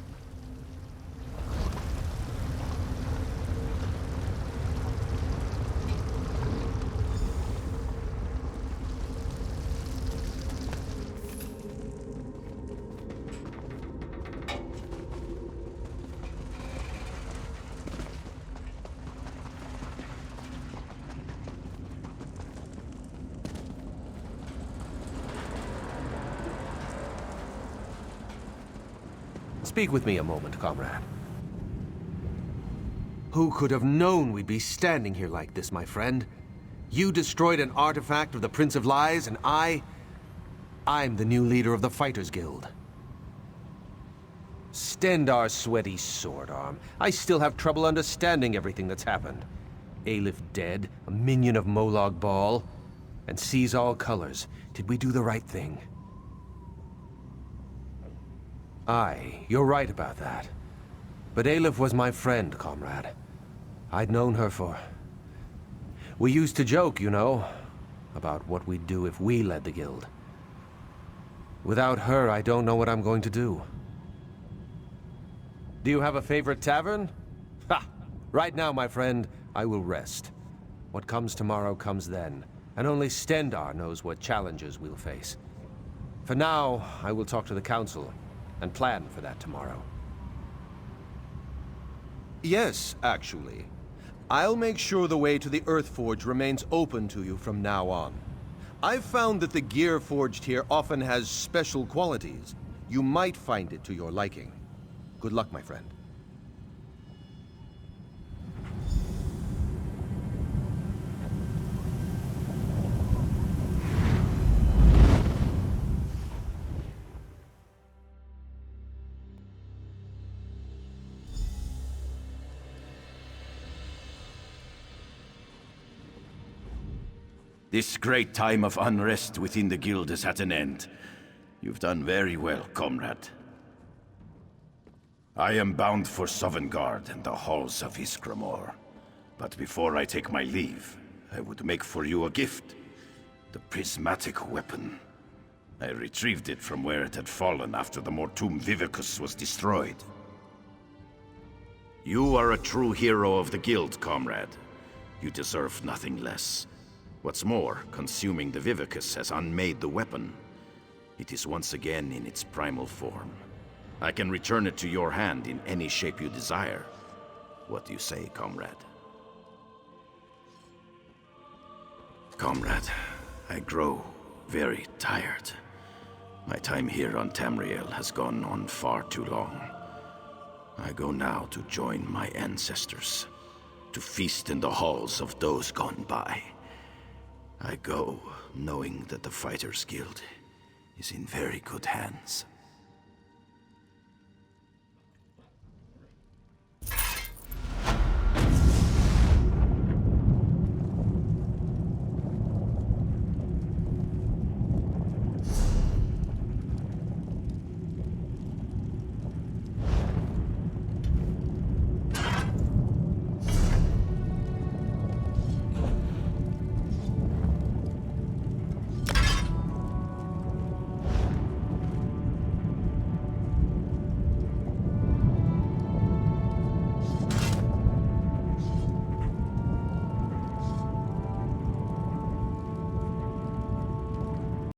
Speak with me a moment, comrade. Who could have known we'd be standing here like this, my friend? You destroyed an artifact of the Prince of Lies, and I'm the new leader of the Fighters Guild. Stendar's sweaty sword arm. I still have trouble understanding everything that's happened. Aelif dead, a minion of Molag Bal, and sees all colors. Did we do the right thing? Aye, you're right about that. But Aelif was my friend, comrade. I'd known her for... We used to joke, you know, about what we'd do if we led the guild. Without her, I don't know what I'm going to do. Do you have a favorite tavern? Ha! Right now, my friend, I will rest. What comes tomorrow comes then, and only Stendar knows what challenges we'll face. For now, I will talk to the Council and plan for that tomorrow. Yes, actually. I'll make sure the way to the Earthforge remains open to you from now on. I've found that the gear forged here often has special qualities. You might find it to your liking. Good luck, my friend. This great time of unrest within the guild is at an end. You've done very well, comrade. I am bound for Sovngarde and the halls of Iskramor. But before I take my leave, I would make for you a gift. The prismatic weapon. I retrieved it from where it had fallen after the Mortum Vivicus was destroyed. You are a true hero of the guild, comrade. You deserve nothing less. What's more, consuming the Vivicus has unmade the weapon. It is once again in its primal form. I can return it to your hand in any shape you desire. What do you say, comrade? Comrade, I grow very tired. My time here on Tamriel has gone on far too long. I go now to join my ancestors, to feast in the halls of those gone by. I go knowing that the Fighters Guild is in very good hands.